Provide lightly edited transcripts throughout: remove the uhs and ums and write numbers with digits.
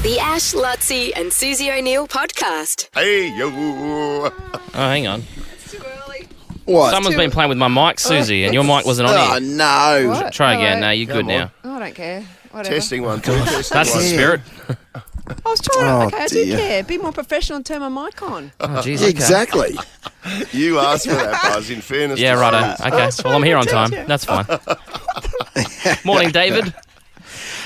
The Ash, Luttsy and Susie O'Neill podcast. Hey, yo. Oh, hang on. It's too early. What? Someone's been playing with my mic, Susie, and your mic wasn't on Oh, here. no. What? Try again. Oh, No, you're good now. I don't care. Whatever. Testing one, two. Testing That's the one. spirit. I was trying to. Oh, Okay, I do dear. care. Be more professional and turn my mic on. Oh, jeez. Yeah, Okay. exactly. You asked for that, Buzz, in fairness. Yeah, to righto. Suze. Okay. Well, I'm here on time. That's fine. Morning, David.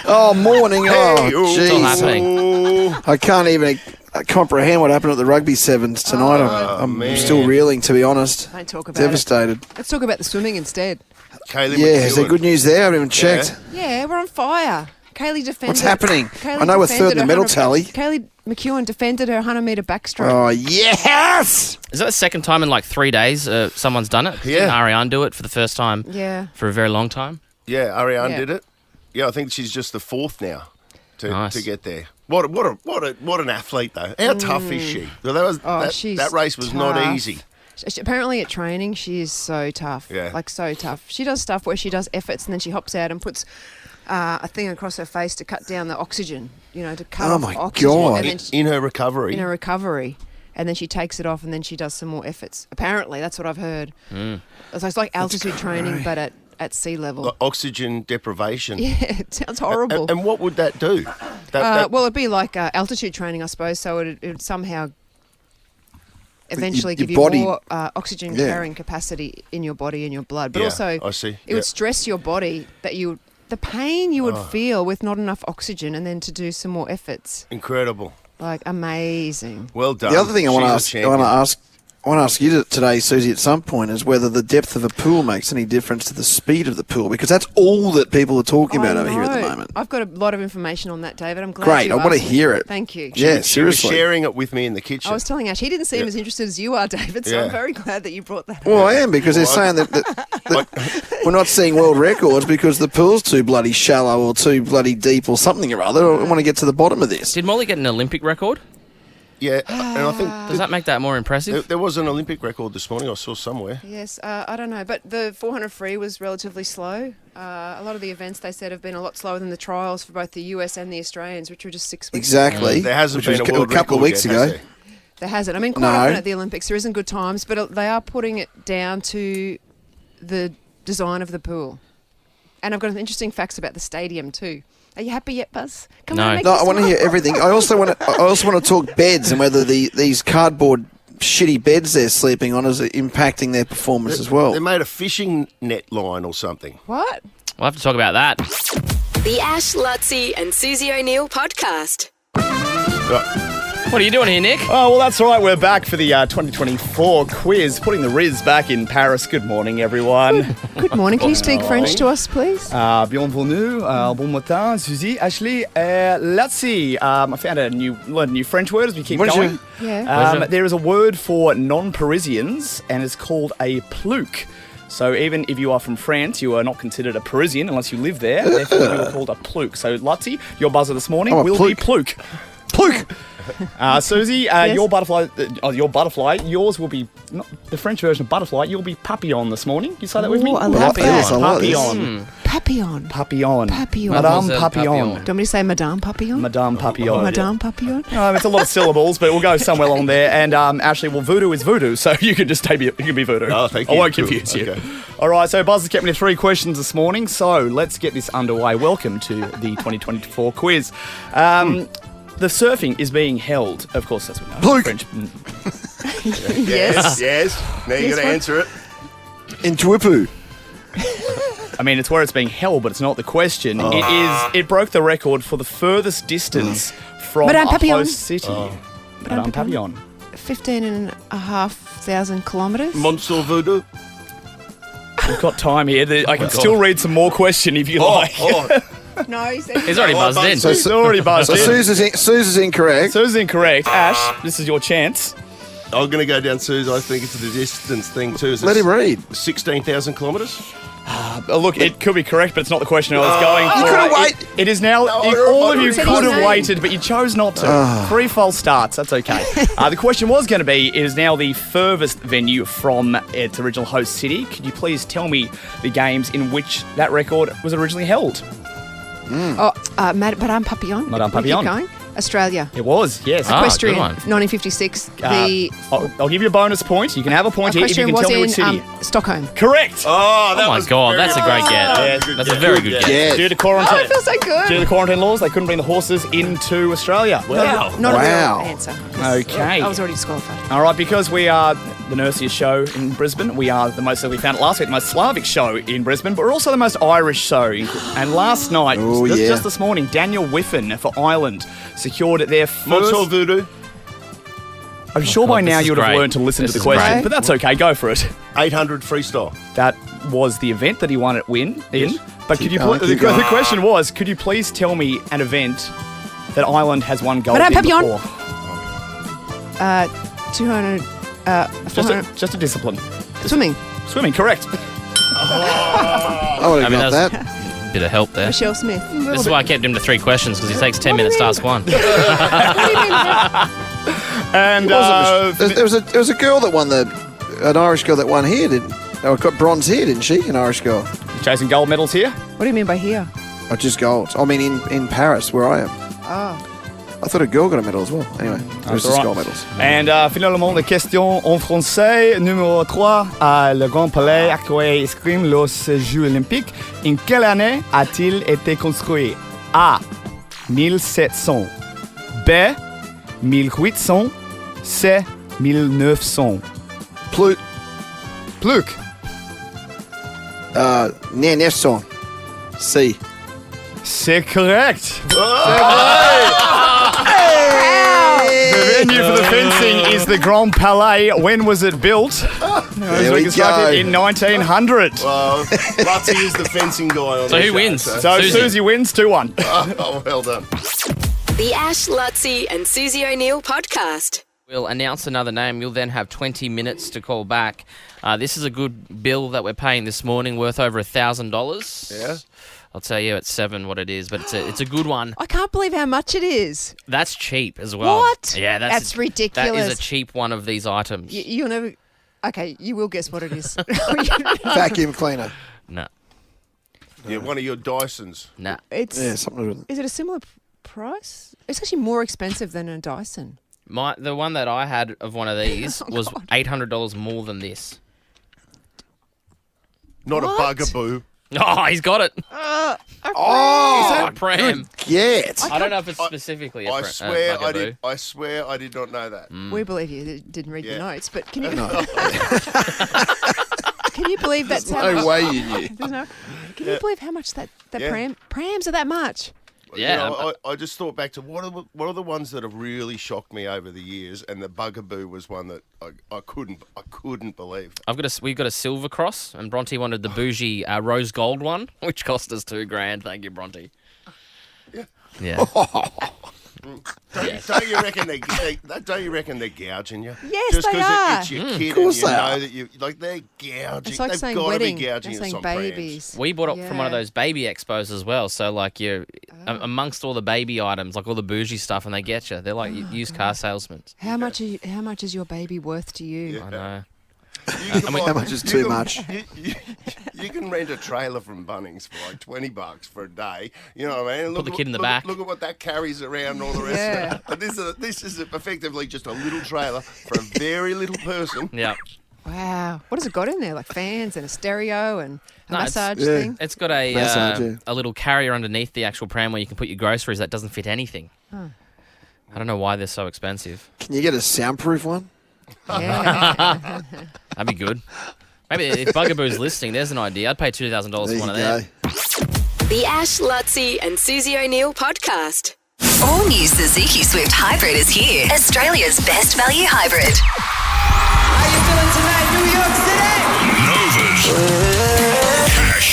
Oh, morning. Hey, Oh, It's all jeez. happening. I can't even comprehend what happened at the Rugby Sevens tonight. I'm man. still reeling, to be honest. Don't talk about Devastated. it. Let's talk about the swimming instead. Kaylee Yeah, is there McEwen. good news there? I haven't even checked. Yeah, we're on fire. Kaylee defended. What's happening? Kaylee I know we're defended third in the her medal 100 tally. Kaylee McEwen defended her 100-metre backstroke. Oh, yes! Is that the second time in like 3 days someone's done it? Yeah. Didn't Ariane do it for the first time Yeah. for a very long time? Yeah, Ariane Yeah. did it. Yeah, I think she's just the fourth now Nice. to get there. What an athlete though. How tough is she? She's that race was not tough. easy. Apparently at training, she is so tough. Yeah. Like, so tough. She does stuff where she does efforts and then she hops out and puts a thing across her face to cut down the oxygen, to cut Oh, off my oxygen. God. And then In her recovery. in her recovery. And then she takes it off and then she does some more efforts. Apparently, that's what I've heard. So it's like altitude training, but at sea level. Oxygen deprivation. Yeah, it sounds horrible. And what would that do? Well, it'd be like altitude training, I suppose. So it would somehow eventually your give you body- more oxygen carrying capacity in your body and your blood. But Yeah, also, I see. it Yeah. would stress your body that the pain you would feel with not enough oxygen, and then to do some more efforts. Incredible. Like, amazing. Well done. The other thing I want to She's a ask, I want to champion. ask you today, Susie, at some point, is whether the depth of a pool makes any difference to the speed of the pool, because that's all that people are talking about I over here at the know. moment. I've got a lot of information on that, David. I'm glad Great, you I want to asked me. hear it. Thank you. Yeah, She was seriously. sharing it with me in the kitchen. I was telling Ash, he didn't seem as interested as you are, David, so Yeah. I'm very glad that you brought that up. Well, I am, because they're saying that we're not seeing world records because the pool's too bloody shallow or too bloody deep or something or other. I want to get to the bottom of this. Did Molly get an Olympic record? Yeah, and I think Does that make that more impressive? there was an Olympic record this morning I saw somewhere. Yes, I don't know, but the 400 free was relatively slow. A lot of the events, they said, have been a lot slower than the trials for both the US and the Australians, which were just 6 weeks ago. Exactly. There hasn't which been was a world couple of record weeks yet, ago. has there? There hasn't. I mean, quite often at the Olympics, there isn't good times, but they are putting it down to the design of the pool. And I've got some interesting facts about the stadium too. Are you happy yet, Buzz? Come No. on, make No, me I want to smile. hear everything. I also want to talk beds and whether these cardboard shitty beds they're sleeping on is impacting their performance as well. They made a fishing net line or something. What? We'll have to talk about that. The Ash, Luttsy and Susie O'Neill podcast. What are you doing here, Nick? Oh, well, that's right. We're back for the 2024 quiz, putting the Riz back in Paris. Good morning, everyone. Good morning. Can you speak French to us, please? Bienvenue, bon matin, Suzy, Ashley, Luttsy. I found learned a new French word as we keep Bonjour. going. Yeah. Bonjour. There is a word for non-Parisians, and it's called a plouc. So even if you are from France, you are not considered a Parisian unless you live there. Therefore, you are called a plouc. So, Luttsy, your buzzer this morning Oh, a will be plouc. plouc. Susie, Yes. your butterfly, yours will be not the French version of butterfly. You'll be papillon this morning. You say that with me? Ooh, I love Papillon. that. I like this. Papillon. Papillon. Papillon. Papillon. Madame Mademoiselle Papillon. Papillon. Do you want me to say Madame Papillon? Madame Papillon. Madame Papillon? It's a lot of syllables, but we'll go somewhere along there. And Ashley, well, voodoo is voodoo, so you can just you can be voodoo. Oh, thank I you. won't Cool. confuse you. Okay. All right, so Buzz has kept me to 3 questions this morning, so let's get this underway. Welcome to the 2024 quiz. The surfing is being held, of course, as we know. Plouc. French. Yes, yes. Now you got to what? answer it. In Twipu. I mean, it's where it's being held, but it's not the question. It broke the record for the furthest distance from Madame a Papillon. host city. Madame Papillon. 15,500 kilometres. Monsieur Voodoo. We've got time here. I can still read some more question if you like. No, he said... He's already buzzed in. So, It's already buzzed so in. Suze is incorrect. Sue's incorrect. Ash, this is your chance. I'm going to go down Suze. I think it's the distance thing too. Is it Let him read. 16,000 kilometres? Look, it could be correct, but it's not the question I was going for. You could've waited. It is now. All of you said could his have name. waited, but you chose not to. 3 false starts. That's okay. The question was going to be: it is now the furthest venue from its original host city. Could you please tell me the games in which that record was originally held? Madame Papillon. Madame We keep Papillon. going. Australia. It was, yes. Ah, Equestrian, good one. 1956. I'll give you a bonus point. You can have a point here if you equestrian can was tell me in which city. Stockholm. Correct. Oh, that Oh my was God, very that's a great good. get. Yeah, good That's a guess. very Good good guess. Yeah. Due to quarantine. Oh, it feels so good. Due to the quarantine laws, they couldn't bring the horses into Australia. Wow. Not Wow. a real answer. 'cause Okay. I was already disqualified. All right, because we are the nursiest show in Brisbane, we are the most, we found it last week, the most Slavic show in Brisbane, but we're also the most Irish show. And last night, Oh, just, yeah. just this morning, Daniel Whiffen for Ireland secured their first... Montreal Voodoo, I'm sure by God, now this you is would have great. learned to listen This to the is question, great. but that's okay, go for it. 800 freestyle. That was the event that he won at in. Yes. But Keep could you going, the keep going. question was, could you please tell me an event that Ireland has won gold Madame in Papillon. before? 200, Just 400, just a discipline. swimming. Swimming, correct. I would have I mean, got that's that. bit of help there. Michelle Smith. This is why I kept him to 3 questions, because he takes 10 minutes to ask one. And There was a girl that won an Irish girl that won here, got bronze here, didn't she? An Irish girl. chasing gold medals here. What do you mean by here? Oh, just gold. I mean, in Paris, where I am. Oh. I thought a girl got a medal as well. Anyway, it was all just right. gold medals. And finalement, les questions en français. Numéro 3. Le Grand Palais accueille escrime los Jeux Olympiques. En quelle année a-t-il été construit? A. 1700. B. 1800. C. 1900. Plut. Pluk. Nesson. C. C'est correct. The venue for the fencing is the Grand Palais. When was it built? There we go. In 1900. Well, Luttsy is the fencing guy on So the who show, wins? So Susie wins 2-1. Oh, well done. The Ash, Luttsy and Susie O'Neill podcast. We'll announce another name. You'll then have 20 minutes to call back. This is a good bill that we're paying this morning, worth over $1,000. Yeah. I'll tell you at 7 what it is, but it's a good one. I can't believe how much it is. That's cheap as well. What? Yeah, That's That ridiculous. is a cheap one of these items. You'll never... Okay, you will guess what it is. Vacuum cleaner. No, Yeah, one of your Dysons. no. It's... Yeah, something to do with it. Is it a similar price? It's actually more expensive than a Dyson. The one that I had of one of these was $800 more than this. Not What? a bugaboo. Oh, he's got it. Oh, It's a pram. get. I don't know if it's specifically a I pram. swear bugaboo. I swear I did not know that. We believe you didn't read Yeah. your notes, but can you... Can you believe that's how No much... way you knew. There's no- Can you believe how much that Yeah. prams are that much? Yeah, You know, I just thought back to what are the ones that have really shocked me over the years, and the bugaboo was one that I couldn't believe. We've got a silver cross, and Bronte wanted the bougie rose gold one, which cost us $2,000. Thank you, Bronte. Yeah. Don't you reckon they're gouging you? Yes, Just they because are. it's your kid, and course you they know are. that you like they're gouging. It's like They've saying got to wedding. be gouging They're us saying on prams. babies. We bought it from one of Yeah. those baby expos as well. So, like, you're amongst all the baby items, like all the bougie stuff, and they get you. They're like used car salesmen. How much is your baby worth to you? I know. You can How much is too much? You can rent a trailer from Bunnings for like $20 for a day. You know what I mean? Put the kid in the back. Look at what that carries around and all the rest Yeah. of it. And this is effectively just a little trailer for a very little person. Yeah. Wow. What has it got in there? Like fans and a stereo and a No, it's- massage Yeah. thing? It's got a Massage, yeah. a little carrier underneath the actual pram where you can put your groceries that doesn't fit anything. I don't know why they're so expensive. Can you get a soundproof one? Yeah. That'd be good. Maybe if Bugaboo's listening, there's an idea. I'd pay $2,000 There for you one of go. them. The Ash, Luttsy and Susie O'Neill podcast. All new Suzuki Swift Hybrid is here. Australia's best value hybrid.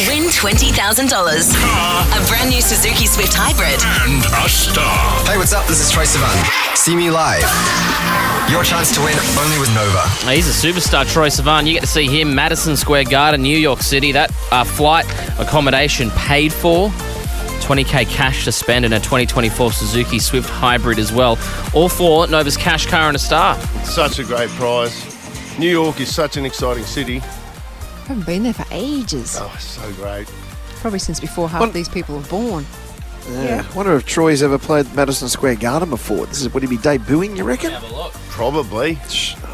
Win $20,000. A brand new Suzuki Swift Hybrid. And a star. Hey, what's up? This is Troye Sivan. See me live. Your chance to win only with Nova. Now, he's a superstar, Troye Sivan. You get to see him, Madison Square Garden, New York City. That flight accommodation paid for. $20,000 cash to spend in a 2024 Suzuki Swift Hybrid as well. All for Nova's cash car and a star. Such a great prize. New York is such an exciting city. I haven't been there for ages. Oh, so great. Probably since before half these people were born. Yeah. I wonder if Troy's ever played Madison Square Garden before. Would he be debuting, you reckon? Have a look. Probably.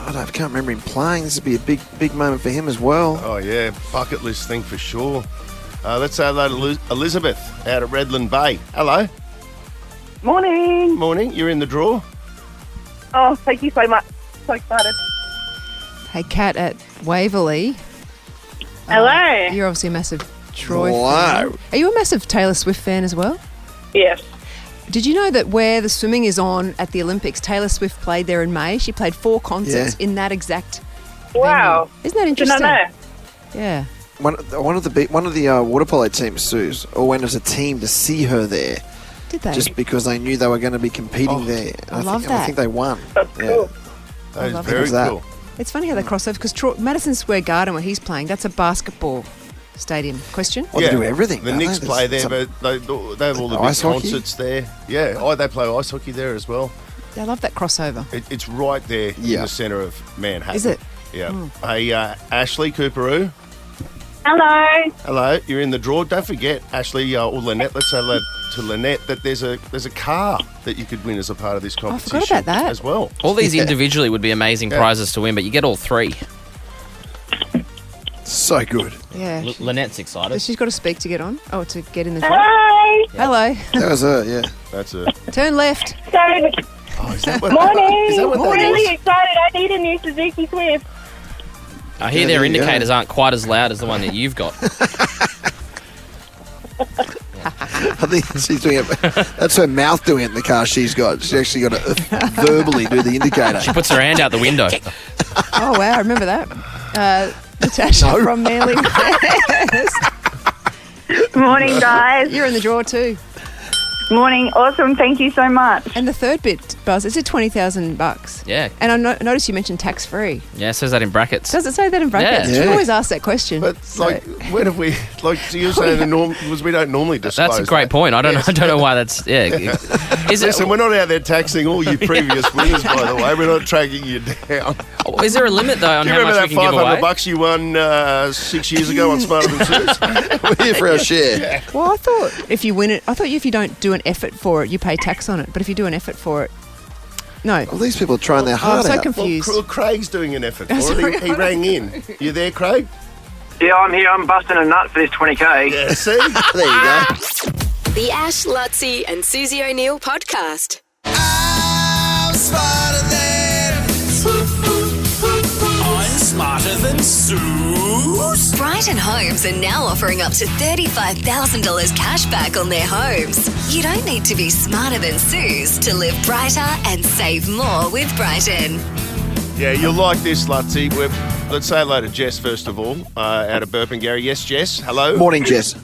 I can't remember him playing. This would be a big moment for him as well. Oh, yeah. Bucket list thing for sure. Let's say hello to Elizabeth out at Redland Bay. Hello. Morning. Morning. You're in the draw. Oh, thank you so much. So excited. Hey, Kat at Waverley. Hello. You're obviously a massive Troy Hello. fan. Are you a massive Taylor Swift fan as well? Yes. Did you know that where the swimming is on at the Olympics, Taylor Swift played there in May? She played 4 concerts in that exact Wow. venue. Isn't that interesting? Didn't I know? Yeah. One of the water polo teams, Suze, all went as a team to see her there, Did they? just because they knew they were going to be competing there. I love I that. think they won. That's cool. That is love very that. cool. It's funny how they cross over because Madison Square Garden, where he's playing, that's a basketball stadium. Question? Well, they do everything. The don't Knicks they? play There's there, some- but they have all the big Ice hockey? concerts there. Yeah. Oh, they play ice hockey there as well. I love that crossover. It's right there in Yeah. the centre of Manhattan. Is it? Yeah. Hey, Ashley Cooperoo. Hello. Hello. You're in the draw. Don't forget, Ashley or Lynette. Let's say hello to Lynette that there's a car that you could win as a part of this I competition. forgot about that. as well. All these individually would be amazing prizes to win, but you get all 3. So good. Yeah. Lynette's excited. She's got to speak to get on. Oh, to get in the draw. Hi. Hello. That was her, yeah. That's a. Turn left. So, Oh, is that what? morning. Is that what that really was? excited. I need a new Suzuki Swift. I hear Yeah, their there you go. indicators aren't quite as loud as the one that you've got. I think she's doing it. That's her mouth doing it in the car she's got. She's actually got to verbally do the indicator. She puts her hand out the window. Oh, wow. I remember that. Natasha from Manly West. Morning, guys. You're in the draw too. Morning. Awesome. Thank you so much. And the third bit, Buzz, is it $20,000? Yeah. And I noticed you mentioned tax-free. Yeah, it says that in brackets. Does it say that in brackets? Yeah. We always ask that question. But like, when have we? Like, so you're saying the norm was we don't normally disclose. That's a great that. point. I don't know why that's... Yeah. Is, Listen, we're not out there taxing all you previous winners, by the way. We're not tracking you down. is there a limit, though, on Do you how remember much that we can give away? $500 you won 6 years ago on Smarter Than Suits? We're here for our share. Well, I thought if you win it, if you don't do an effort for it, you pay tax on it. But if you do an effort for it, no. Well, these people are trying their I'm heart so out. confused. Well, Craig's doing an effort for Sorry, it. He rang in. You there, Craig? Yeah, I'm here. I'm busting a nut for this 20K. Yeah, see? There you go. The Ash, Luttsy and Susie O'Neill podcast. I'm smarter than Suze. Brighton Homes are now offering up to $35,000 cash back on their homes. You don't need to be smarter than Suze to live brighter and save more with Brighton. Yeah, you'll like this, Luttsy. Let's say hello to Jess, first of all, out of Burpengary. Yes, Jess. Hello. Morning, Jess.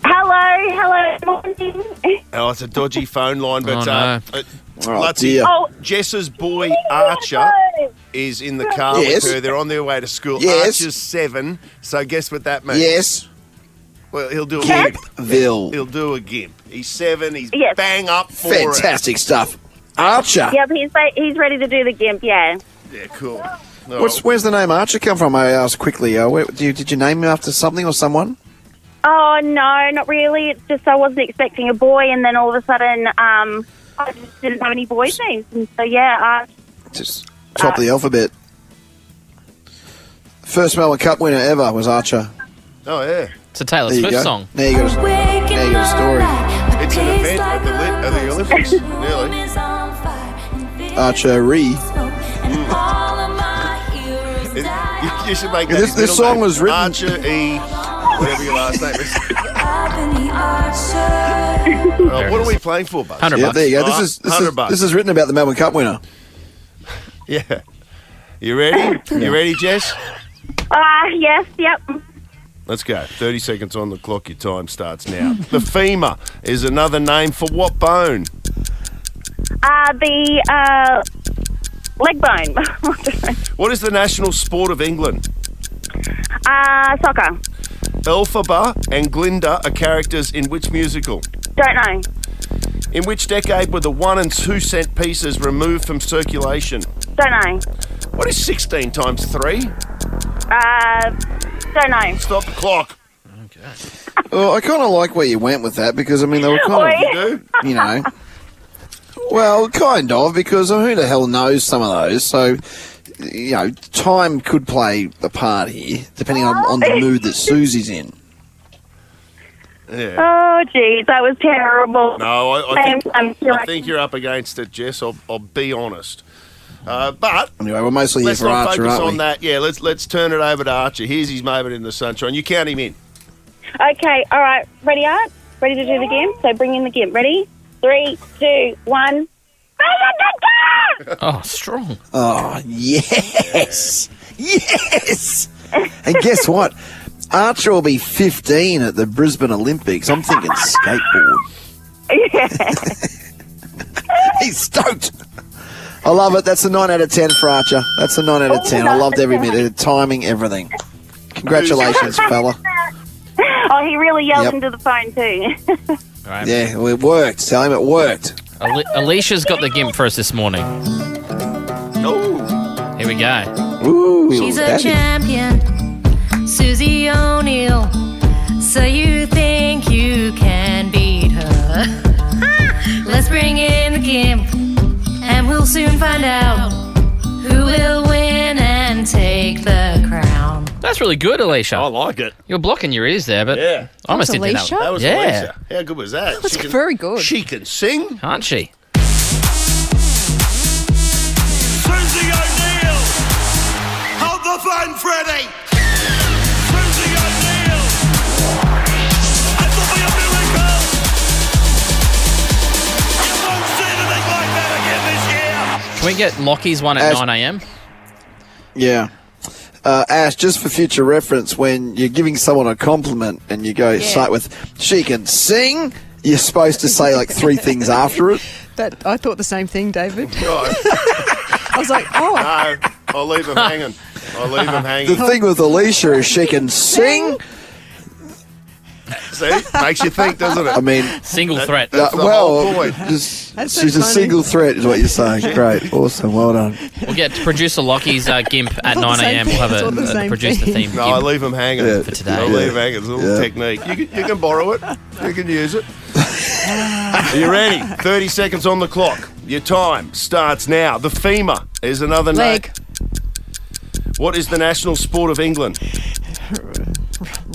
Hello. Morning. Oh, it's a dodgy phone line, but Oh, Luttsy, dear. Jess's boy Archer is in the car Yes. with her. They're on their way to school. Yes. Archer's 7, so guess what that means? Yes. Well, he'll do a gimp. Ville. He'll do a gimp. He's 7. He's Yes. bang up for it. Fantastic stuff. Archer. Yep, he's ready to do the gimp, yeah. Yeah, cool. Where's the name Archer come from? I asked quickly. Did you name him after something or someone? Oh, no, not really. It's just I wasn't expecting a boy, and then all of a sudden I just didn't have any boys' names. And so, yeah. Just top of the alphabet. First Melbourne Cup winner ever was Archer. Oh, yeah. It's a Taylor There you Swift go. song. Now you got a story. It's an event at the Olympics, nearly. Archery. You should make that This his middle song name. was written- Archer E. Whatever your last name is. What are we playing for, Buzz? $100 Yeah, bucks. there you go. $100. This is written about the Melbourne Cup winner. Yeah. You ready? You ready, Jess? Yes, yep. Let's go. 30 seconds on the clock. Your time starts now. The femur is another name for what bone? The leg bone. What is the national sport of England? Soccer. Elphaba and Glinda are characters in which musical? Don't know. In which decade were the 1 and 2 cent pieces removed from circulation? Don't know. What is 16 times 3? Don't know. Stop the clock. Okay. Well, I kind of like where you went with that because, I mean, they were kind of, you know. Well, kind of, because who the hell knows some of those? So, you know, time could play a part here, depending on the mood that Susie's in. Yeah. Oh, geez, that was terrible. No, I think you're up against it, Jess. I'll be honest. But anyway, we're mostly here let's for not Archer, focus aren't on we? that. Yeah, let's turn it over to Archer. Here's his moment in the sunshine. You count him in. Okay, all right. Ready, Art? Ready to do the game? So bring in the game. Ready? 3, 2, 1. Oh, strong. Oh, yes. Yes. And guess what? Archer will be 15 at the Brisbane Olympics. I'm thinking skateboard. He's stoked. I love it. That's a 9 out of 10 for Archer. That's a 9 out of 10. I loved every minute. The timing, everything. Congratulations, fella. Oh, he really yelled Yep. into the phone too. All right. Yeah, well, it worked. Tell him it worked. Alicia's got the gimp for us this morning. Oh. Here we go. Ooh, She's a daddy. champion, Susie O'Neill. So you think you can beat her? Let's bring in the gimp, and we'll soon find out who will win and take the crown. That's really good, Alicia. I like it. You're blocking your ears there, but Yeah. I almost didn't think Alicia? that. That was Yeah. Alicia. How good was that? That's very good. She can sing. Can't she? Susie O'Neill! Hold the phone, Freddie! Susie O'Neill! It will be a miracle! You won't see anything like that again this year! Can we get Lockie's one at 9 a.m.? Yeah. Ash, just for future reference, when you're giving someone a compliment and you go start with, she can sing, you're supposed to say like 3 things after it. That I thought the same thing, David. Right. I was like, oh. No, I'll leave him hanging. The thing with Alicia is she can sing. See? Makes you think, doesn't it? I mean, Single threat. That's the whole point. she's That's so a funny. single threat is what you're saying. Great. Awesome. Well done. We'll get producer Lockie's gimp at thought 9 the same a.m. thing. We'll have I thought the same produce the thing. theme No, I gimp. leave him hanging Yeah. For today. I'll leave him hanging. It's a little Yeah. technique. You can borrow it. You can use it. Are you ready? 30 seconds on the clock. Your time starts now. The femur is another Leg. name. What is the national sport of England?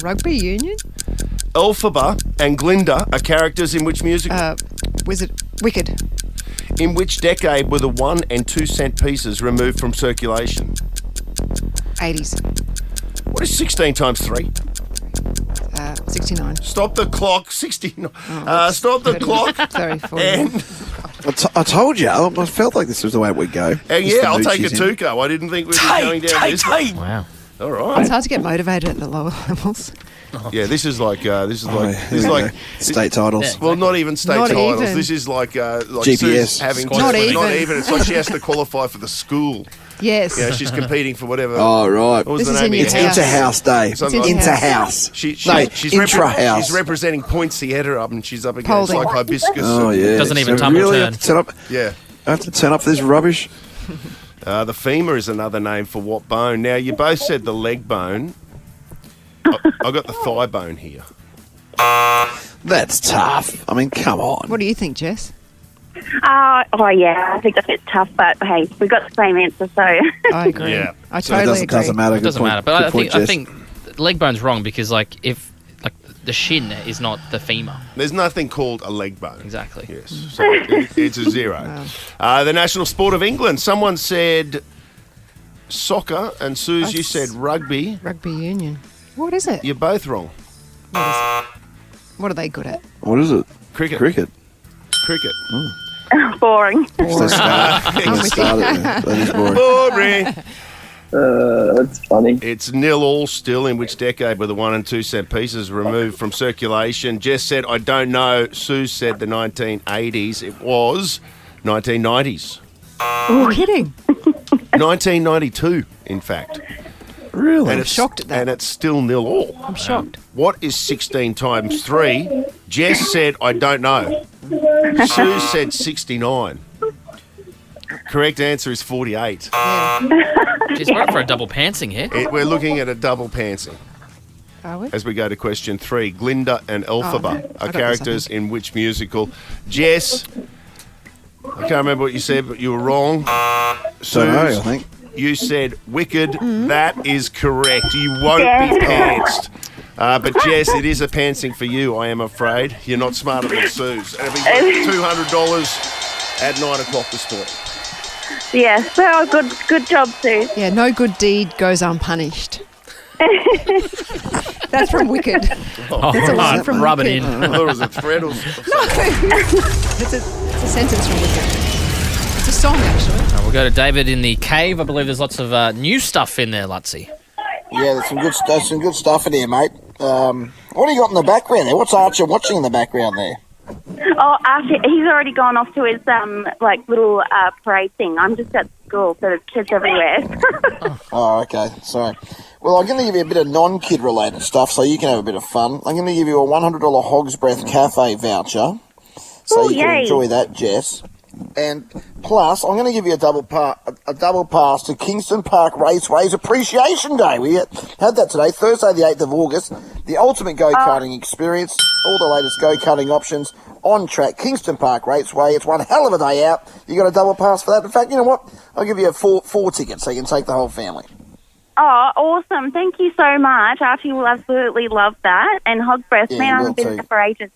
Rugby union? Elphaba and Glinda are characters in which music? Wizard. Wicked. In which decade were the 1 and 2 cent pieces removed from circulation? 80s. What is 16 times 3? 69. Stop the clock. 69. Stop the 30. clock. Sorry, 40. And I told you. I felt like this was the way it would go. yeah, I'll take a Tuco. I didn't think we'd be going down this. Wow. All It's right. hard to get motivated at the lower levels. Yeah, this is like state titles. Well, not even state Not titles. even. This is like GPS. Sue's having Not to, even. Not even. It's like she has to qualify for the school. Yes. Yeah, she's competing for whatever. Oh, right. What was This the is name in of your your house. Inter-house day. Something like- Inter-house. She's intra-house. She's representing Point Sieta up, and she's up against Holding. like hibiscus. Oh, yeah. Doesn't even So tumble really turn. have to turn up, Yeah. I have to turn up for this rubbish. The femur is another name for what bone? Now, you both said the leg bone. I got the thigh bone here. That's tough. I mean, come on. What do you think, Jess? Oh, yeah, I think that's a bit tough, but hey, we got the same answer, so. I agree. Yeah. I So it totally agree. doesn't matter. It Good doesn't point. matter. But Good I point, think Jess. leg bone's wrong because if the shin is not the femur. There's nothing called a leg bone. Exactly. Yes. So it's a 0. The national sport of England. Someone said soccer, and Suze, you said rugby. Rugby union. What is it? You're both wrong. What are they good at? What is it? Cricket. Cricket. Cricket. Boring. So start it. That is boring. Boring. That's funny. It's 0-0 still. In which decade were the 1 and 2 cent pieces removed from circulation? Jess said, I don't know. Sue said the 1980s. It was 1990s. You're kidding. 1992, in fact. Really? And it's shocked at that. And it's still 0-0. I'm shocked. What is 16 times 3? Jess said, I don't know. Sue said 69. Correct answer is 48. Jeez, we're up for a double pantsing here. We're looking at a double pantsing. Are we? as we go to question 3. Glinda and Elphaba okay. I are got this, characters I in which musical? Jess, I can't remember what you said, but you were wrong. Don't know, I think. You said Wicked. That is correct. You won't be pantsed. But Jess, it is a pantsing for you, I am afraid. You're not smarter than Suze. And it'll be worth $200 at 9 o'clock this morning. Yes, well, good job, Sue. Yeah, no good deed goes unpunished. That's from Wicked. That's a line from rub it Wicked. in. I thought it was a thread or something. It's a sentence from Wicked. It's a song, actually. We'll go to David in the cave. I believe there's lots of new stuff in there, Luttsy. Yeah, there's some good stuff in here, mate. What do you got in the background there? What's Archer watching in the background there? Oh, Archie, he's already gone off to his little parade thing. I'm just at school, so there's kids everywhere. Oh, okay. Sorry. Well, I'm going to give you a bit of non-kid related stuff so you can have a bit of fun. I'm going to give you a $100 Hog's Breath Cafe voucher. So you can enjoy that, Jess. And plus, I'm going to give you a double pass to Kingston Park Raceway's Appreciation Day. We had that today, Thursday the 8th of August. The ultimate go-karting experience, all the latest go-karting options on track, Kingston Park Raceway. It's one hell of a day out. You got a double pass for that. In fact, you know what? I'll give you four tickets so you can take the whole family. Oh, awesome. Thank you so much. Archie will absolutely love that. And Hog Breath, Yeah, man, he will I've been too. there for ages.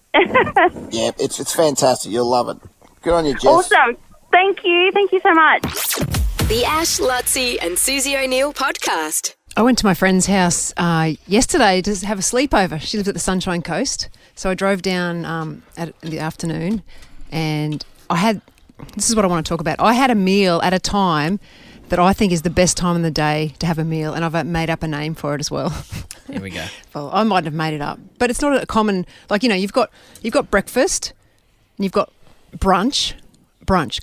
Yeah, it's fantastic. You'll love it. Good on you, Jess. Awesome. Thank you. Thank you so much. The Ash, Luttsy and Susie O'Neill podcast. I went to my friend's house yesterday to have a sleepover. She lives at the Sunshine Coast. So I drove down in the afternoon and this is what I want to talk about. I had a meal at a time that I think is the best time in the day to have a meal, and I've made up a name for it as well. Here we go. Well, I might have made it up, but it's not a common, you've got breakfast and you've got brunch,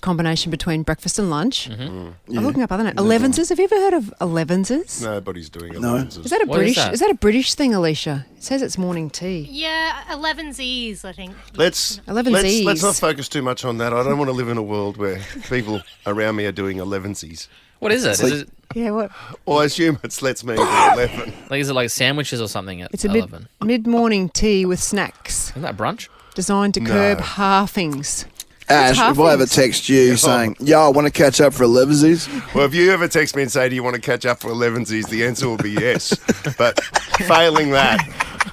combination between breakfast and lunch. Mm-hmm. I'm looking up other names. Elevenses. Have you ever heard of elevenses? Nobody's doing it. No. Is that a What British? is that? Is that a British thing, Alicia? It says it's morning tea. Yeah, 11Z's, I think. Let's not focus too much on that. I don't want to live in a world where people around me are doing 11sies. What is it? Is it Yeah, what? Well, I assume it's let's mean 11. is it like sandwiches or something at It's a 11? mid-morning tea with snacks Isn't that brunch? designed to curb halvings. Ash, if I ever text you saying, I want to catch up for 11sies. Well, if you ever text me and say, do you want to catch up for 11sies, the answer will be yes. But failing that...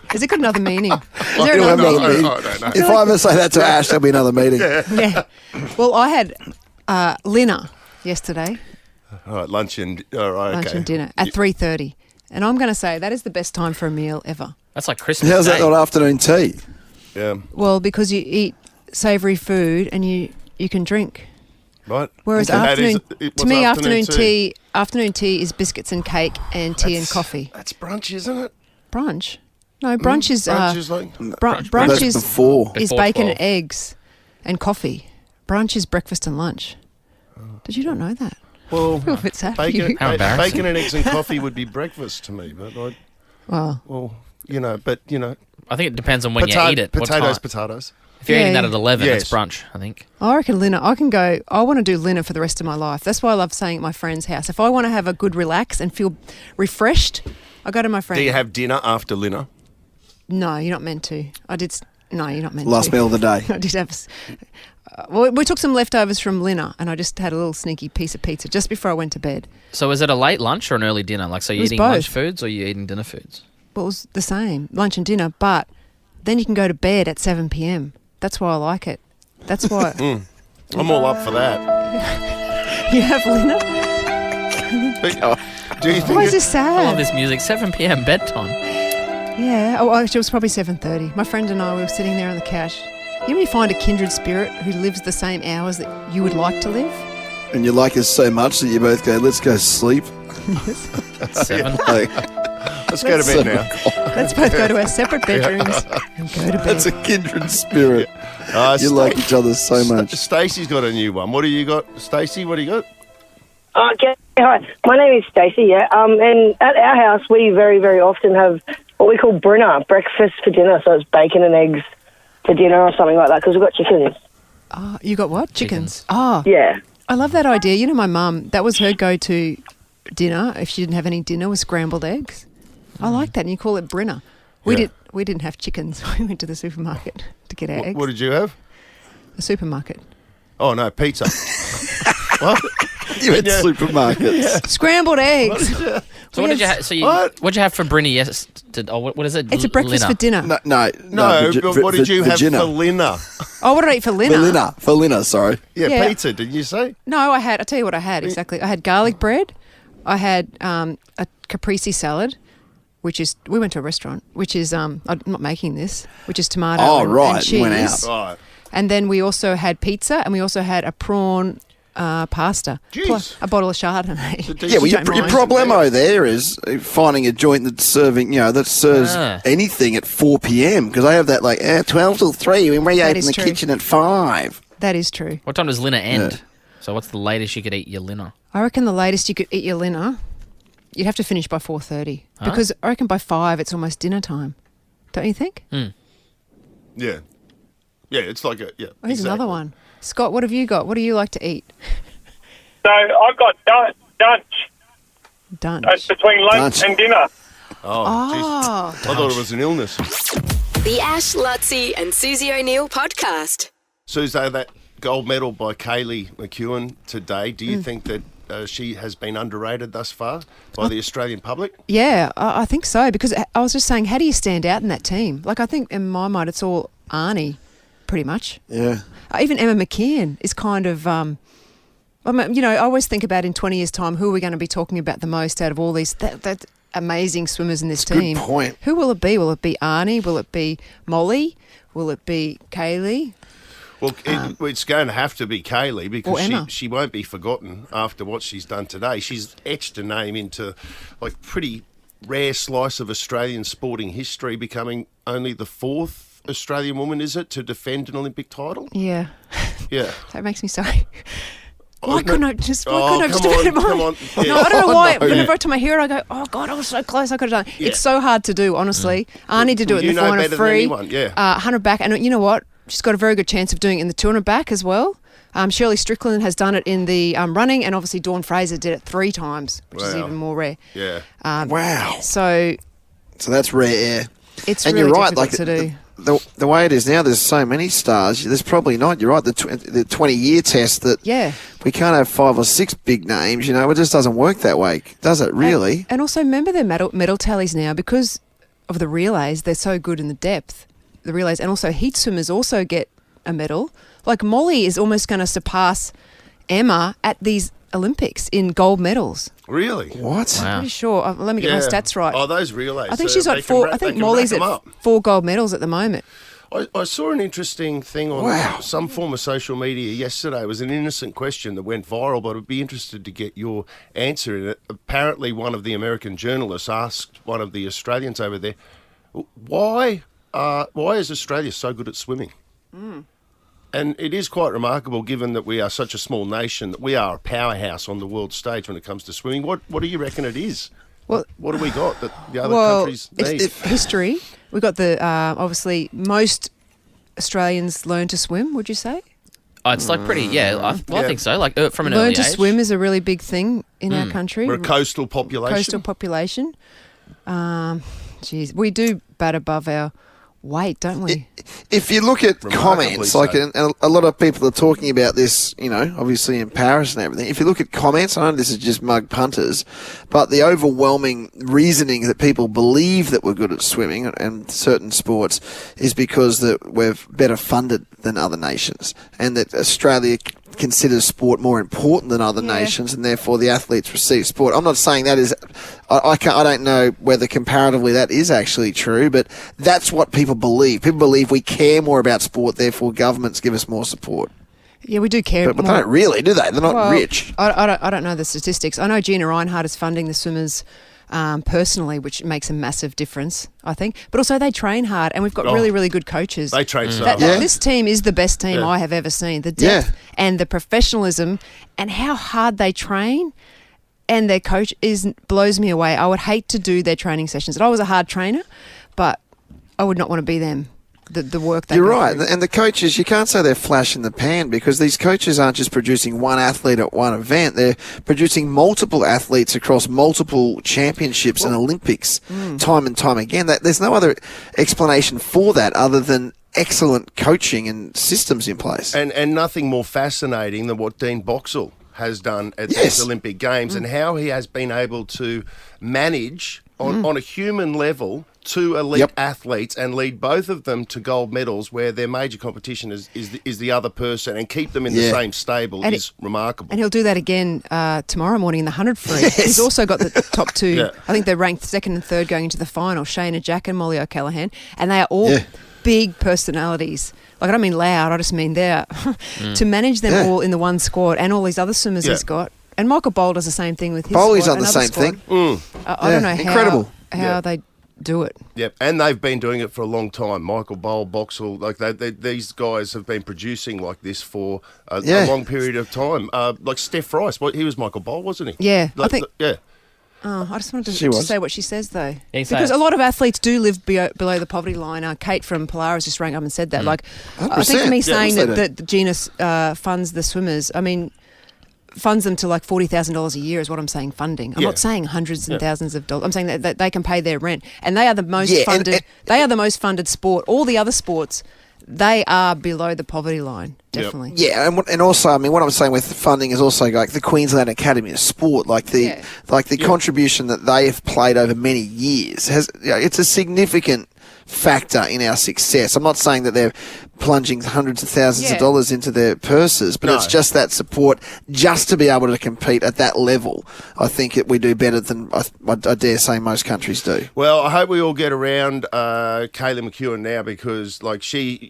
Has it got another meaning? Is No, there no, another no, meaning? no. If I ever say that to Ash, there'll be another meeting. Yeah. Well, I had Lina yesterday, All right, lunch and... All right, lunch okay. and dinner, at 3:30. And I'm going to say that is the best time for a meal ever. That's like Christmas How's Day. that not afternoon tea? Yeah. Well, because you eat savoury food and you can drink. Right. Whereas Okay. afternoon tea is biscuits and cake and tea and coffee. That's brunch, isn't it? Brunch? No, brunch is Brunch is like... brunch That's is before. is Before bacon 12. and eggs and coffee. Brunch is breakfast and lunch. Did you not know that? Well, I feel a bit sad for bacon, you. How embarrassing. bacon and eggs and coffee would be breakfast to me, but Well, I think it depends on when you eat it. What time. Potatoes. If you're eating Yeah. that at 11, Yes. it's brunch, I think. I reckon Lina, I want to do Lina for the rest of my life. That's why I love staying at my friend's house. If I want to have a good relax and feel refreshed, I go to my friend. Do you have dinner after dinner? No, you're not meant to. No, you're not meant to. Last meal of the day. I did have... well, we took some leftovers from Lina and I just had a little sneaky piece of pizza just before I went to bed. So is it a late lunch or an early dinner? Like, so you're was eating lunch both. foods or you're eating dinner foods? Well, it was the same, lunch and dinner, but then you can go to bed at 7 p.m. That's why I like it. That's why... I'm all up for that. You have Lina? But do you think Why is this I love sad? this music. 7 p.m. bedtime. Yeah. Oh, actually, it was probably 7:30. My friend and I, we were sitting there on the couch. You know when you find a kindred spirit who lives the same hours that you would like to live? And you like us so much that you both go, let's go sleep. 7. Like, Let's go to bed now. Let's both go to our separate bedrooms and go to bed. that's a kindred spirit. You like each other so much. Stacey's got a new one. What do you got, Stacey? What do you got? Okay, hi. My name is Stacey, yeah. And at our house, we very, very often have what we call brinner, breakfast for dinner. So it's bacon and eggs for dinner or something like that because we've got chickens. Oh, you got what? Chickens. Oh, Yeah. I love that idea. You know, my mum, that was her go-to dinner if she didn't have any dinner, was scrambled eggs. I like that. And you call it brinner. Yeah. We didn't have chickens. We went to the supermarket to get our eggs. What did you have? The supermarket. Oh, no, pizza. What? You went supermarkets. Yeah. Scrambled eggs. So what did you have? So what'd you have for Brinny? Yes, what is it? It's a breakfast for dinner. No, but what did you have for dinner? Oh, what did I eat for dinner? For dinner, sorry. Yeah, pizza, didn't you say? No, I'll tell you what I had exactly. I had garlic bread. I had a caprese salad, which is, we went to a restaurant, which is, I'm not making this, which is tomato and cheese. Went out. Right. And then we also had pizza, and we also had a prawn pasta. Jeez. Plus a bottle of Chardonnay. Yeah, well, your problemo there is finding a joint that's serving, that serves anything at 4 p.m. because I have that 12 till 3 when we open the kitchen at 5. That is true. What time does dinner end? Yeah. So what's the latest you could eat your dinner? I reckon the latest you could eat your dinner, you'd have to finish by 4:30 because I reckon by 5 it's almost dinner time. Don't you think? Mm. Yeah. Yeah, it's like Oh, here's another one. Scott, what have you got? What do you like to eat? So I got dunch. Dunch. That's between lunch and dinner. Oh, jeez. I thought it was an illness. The Ash, Luttsy and Susie O'Neill podcast. Susie, that gold medal by Kaylee McEwen today, do you think that she has been underrated thus far by the Australian public? Yeah, I think so, because I was just saying, how do you stand out in that team? Like, I think in my mind it's all Arnie, pretty much. Yeah. Even Emma McKeon is kind of, I always think about in 20 years' time, who are we going to be talking about the most out of all these that amazing swimmers in this team? Good point. Who will it be? Will it be Arnie? Will it be Molly? Will it be Kaylee? Well, it's going to have to be Kaylee because Emma. she won't be forgotten after what she's done today. She's etched a name into pretty rare slice of Australian sporting history, becoming only the 4th Australian woman, is it, to defend an Olympic title? Yeah. Yeah. That makes me sorry. Why couldn't I just come defend it? on. Yeah. No, I don't know why. Whenever I tell my hero, I go, oh, God, I was so close. I could have done it. Yeah. It's so hard to do, honestly. Arnie to do it in the 400 free, 100 back. And you know what? She's got a very good chance of doing it in the 200 back as well. Shirley Strickland has done it in the running, and obviously Dawn Fraser did it 3 times, which is even more rare. Yeah. Wow. So that's rare. It's and really you're right, difficult to do. The way it is now, there's so many stars. There's probably not. You're right. The 20-year test that we can't have 5 or 6 big names. It just doesn't work that way, does it? Really? And also remember their medal tallies now because of the relays. They're so good in the depth, the relays, and also heat swimmers also get a medal. Like Molly is almost going to surpass Emma at these Olympics in gold medals. Really? What? I'm pretty sure. Let me get my stats right. Oh, those relays. I think she's got 4. I think Molly's at 4 gold medals at the moment. I saw an interesting thing on some form of social media yesterday. It was an innocent question that went viral, but I'd be interested to get your answer in it. Apparently, one of the American journalists asked one of the Australians over there, why is Australia so good at swimming? And it is quite remarkable, given that we are such a small nation, that we are a powerhouse on the world stage when it comes to swimming. What do you reckon it is? Well, what do we got that the other countries need? History. We've got obviously most Australians learn to swim, would you say? Oh, it's pretty, I think so. From an early age. Learn to swim is a really big thing in our country. We're a coastal population. We do bat above our weight, don't we? If you look at comments, and a lot of people are talking about this, obviously in Paris and everything. If you look at comments, I know this is just mug punters, but the overwhelming reasoning that people believe that we're good at swimming and certain sports is because that we're better funded than other nations, and that Australia considers sport more important than other nations, and therefore the athletes receive sport. I'm not saying that is. I don't know whether comparatively that is actually true, but that's what people believe. People believe we care more about sport, therefore governments give us more support. Yeah, we do care. But they don't really, do they? They're not rich. I don't know the statistics. I know Gina Reinhardt is funding the swimmers personally, which makes a massive difference, I think. But also they train hard, and we've got really, really good coaches. They train so hard. This team is the best team I have ever seen. The depth and the professionalism and how hard they train, and their coach blows me away. I would hate to do their training sessions. I was a hard trainer, but I would not want to be them. the work they You're go right. through. And the coaches, you can't say they're flash in the pan because these coaches aren't just producing one athlete at one event. They're producing multiple athletes across multiple championships and Olympics time and time again. There's no other explanation for that other than excellent coaching and systems in place. And nothing more fascinating than what Dean Boxall has done at these Olympic Games and how he has been able to manage on a human level two elite athletes and lead both of them to gold medals where their major competition is the other person and keep them in the same stable is remarkable. And he'll do that again tomorrow morning in the 100 free. He's also got the top two. I think they're ranked second and third going into the final, Shayna Jack and Molly O'Callaghan, and they are all big personalities. Like, I don't mean loud, I just mean there. To manage them all in the one squad and all these other swimmers he's got. And Michael Bowl does the same thing with his Bowley's squad. on the same thing. I don't know how they do it. Yep, and they've been doing it for a long time. Michael Bowl, Boxall, like these guys have been producing like this for a long period of time. Like Steph Rice, he was Michael Bowl, wasn't he? Yeah, like, I think. Yeah. Oh, I just wanted to say what she says, though. Because a lot of athletes do live below the poverty line. Kate from Polaris just rang up and said that. Like, I think me saying that the genus funds the swimmers, I mean, funds them to like $40,000 a year is what I'm saying funding. I'm not saying hundreds and thousands of dollars. I'm saying that they can pay their rent. And they are the most funded. They are the most funded sport. All the other sports, they are below the poverty line. Definitely. Yeah, and also, I mean, what I'm saying with funding is also like the Queensland Academy of Sport, like the contribution that they have played over many years it's a significant factor in our success. I'm not saying that they're plunging hundreds of thousands of dollars into their purses, but it's just that support just to be able to compete at that level. I think we do better than I dare say most countries do. Well, I hope we all get around Kaylee McEwen now because like she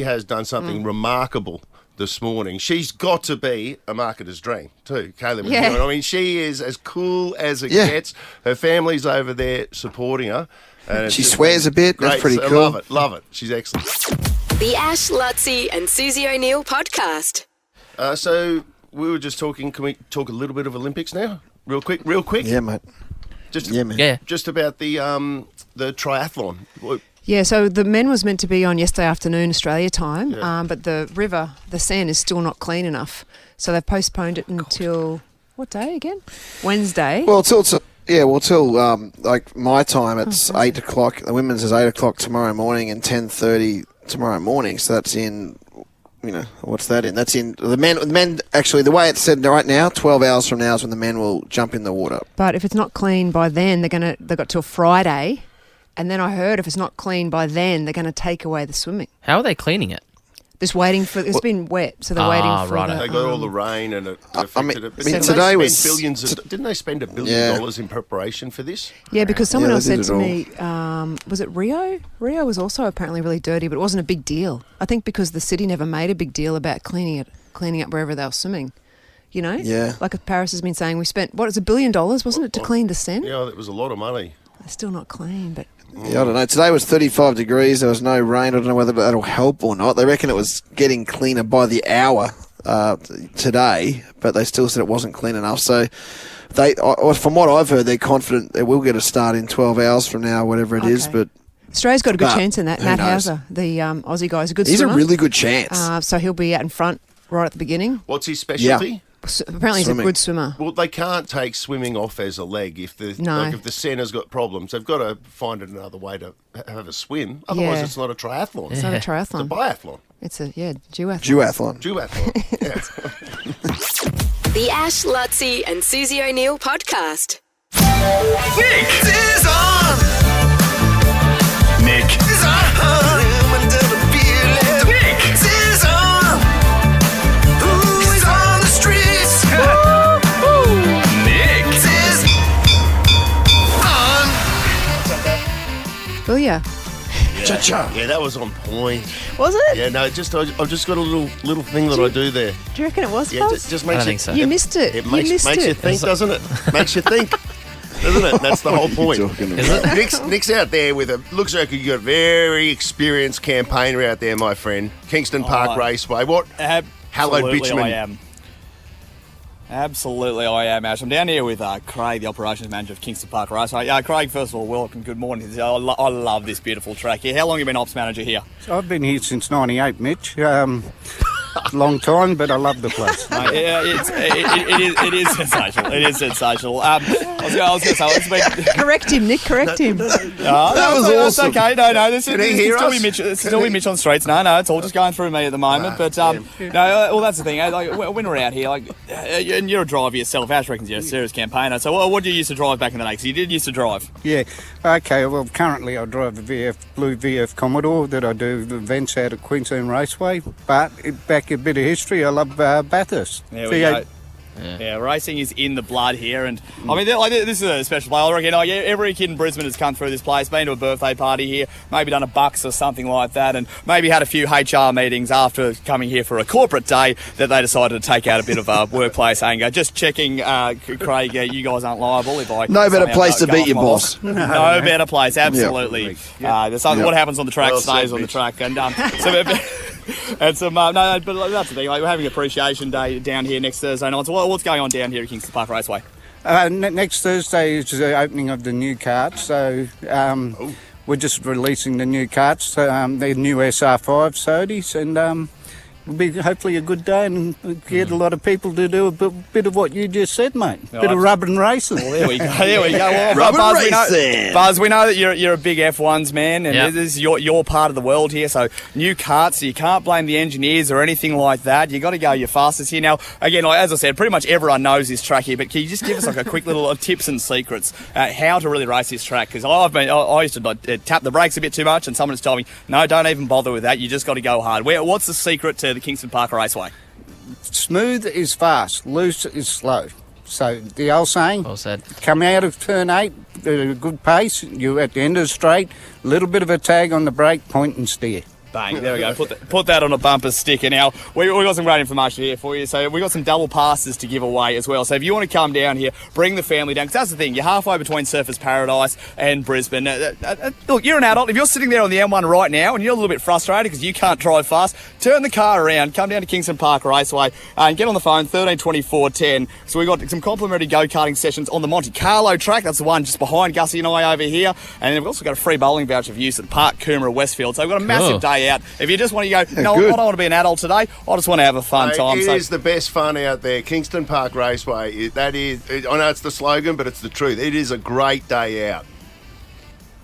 has done something remarkable this morning. She's got to be a marketer's dream too, Kaylee McEwen. I mean, she is as cool as it gets. Her family's over there supporting her. And she swears a bit. Great. That's pretty cool. Love it. She's excellent. The Ash, Luttsy and Susie O'Neill podcast. So we were just talking. Can we talk a little bit of Olympics now? Real quick? Yeah, mate. Just about the triathlon. Yeah, so the men was meant to be on yesterday afternoon Australia time, but the river, the Seine, is still not clean enough. So they've postponed it until, what day again? Wednesday. Well, till like my time, it's 8 o'clock. The women's is 8 o'clock tomorrow morning and 10:30 tomorrow morning. So that's in, what's that in? That's in the men. Actually, the way it's said right now, 12 hours from now is when the men will jump in the water. But if it's not clean by then, they've got till Friday. And then I heard if it's not clean by then, they're going to take away the swimming. How are they cleaning it? Just waiting for. It's been wet, so they're waiting for. Right. They got all the rain and it affected it. Today was didn't they spend $1 billion in preparation for this? Yeah, because someone else said to me, was it Rio? Rio was also apparently really dirty, but it wasn't a big deal. I think because the city never made a big deal about cleaning up wherever they were swimming. Yeah. Like Paris has been saying, we spent $1 billion, wasn't it, to clean the Seine? Yeah, it was a lot of money. It's still not clean, but. Yeah, I don't know. Today was 35 degrees. There was no rain. I don't know whether that'll help or not. They reckon it was getting cleaner by the hour today, but they still said it wasn't clean enough. So, from what I've heard, they're confident they will get a start in 12 hours from now, whatever it is. But Australia's got a good chance in that. Matt Hauser, the Aussie guy, is a good swimmer. He's a really good chance. So he'll be out in front right at the beginning. What's his specialty? Yeah. Apparently he's a good swimmer. Well, they can't take swimming off as a leg if the Sena's got problems. They've got to find another way to have a swim. Otherwise, it's not a triathlon. It's not a triathlon. It's a biathlon. It's a duathlon. Duathlon. Yeah. The Ash, Luttsy and Susie O'Neill podcast. Nick is on. Nick is on. Nick is on. Who is on the streets? Nick is on. Booyah. Cha-cha. Yeah, that was on point. Was it? Yeah, no, I've just got a little thing that I do there. Do you reckon it was? Yeah, just makes think so. You missed it. It makes you think, doesn't it? Makes you think, doesn't it? That's the whole point. Nick's out there with looks like you got a very experienced campaigner out there, my friend. Kingston Park Raceway. What? Hallowed Absolutely, bitumen. I am. Absolutely, I am, Ash. I'm down here with Craig, the operations manager of Kingston Park Raceway. Craig, first of all, welcome. Good morning. I love this beautiful track here. How long have you been ops manager here? I've been here since '98, Mitch. Long time, but I love the place. It is sensational. It is sensational. I was going to say, it's been... Correct him, Nick. Correct him. That was awesome. It's okay. No. This is still be Mitch on the streets. No, it's all just going through me at the moment. But well, that's the thing. When we're out here, and you're a driver yourself, Ash reckons you're a serious campaigner. So what did you used to drive back in the day? Because you did used to drive. Yeah. Okay. Well, currently I drive a blue VF Commodore that I do events out of Queensland Raceway. But back a bit of history, I love Bathurst. There we go. Yeah, racing is in the blood here, and I mean, this is a special place. I reckon every kid in Brisbane has come through this place, been to a birthday party here, maybe done a bucks or something like that, and maybe had a few HR meetings after coming here for a corporate day that they decided to take out a bit of workplace anger. Just checking, Craig, you guys aren't liable if I... No better place to beat your boss. No better place, absolutely. What happens on the track stays on the track, and and some but that's the thing. We're having Appreciation Day down here next Thursday night. So what's going on down here at Kingston Park Raceway? Next Thursday is the opening of the new karts. So we're just releasing the new karts, the new SR5 Sodies, and it'll be hopefully a good day and get a lot of people to do a bit of what you just said, mate. A bit of rubbing racing. Well, there we go. Well, Buzz, we know that you're a big F1s man, and this is your part of the world here. So new karts, so you can't blame the engineers or anything like that. You got to go your fastest here. Now, again, as I said, pretty much everyone knows this track here, but can you just give us a quick little tips and secrets how to really race this track? Because I used to tap the brakes a bit too much, and someone just told me, no, don't even bother with that. You just got to go hard. What's the secret to the Kingston Park Raceway? Smooth is fast, loose is slow. So the old saying, well said. Come out of turn 8 at a good pace, you at the end of the straight, a little bit of a tag on the brake, point and steer. Bang, there we go. Put that on a bumper sticker. Now, we got some great information here for you. So we got some double passes to give away as well. So if you want to come down here, bring the family down. Because that's the thing, you're halfway between Surfers Paradise and Brisbane. Look, you're an adult. If you're sitting there on the M1 right now and you're a little bit frustrated because you can't drive fast, turn the car around, come down to Kingston Park Raceway and get on the phone, 13 24 10. So we've got some complimentary go-karting sessions on the Monte Carlo track. That's the one just behind Gussie and I over here. And then we've also got a free bowling voucher for use at Park Coomera, Westfield. So we've got a massive day out. If you just want to go, no, I don't want to be an adult today, I just want to have a fun time. It is the best fun out there. Kingston Park Raceway, I know it's the slogan, but it's the truth. It is a great day out.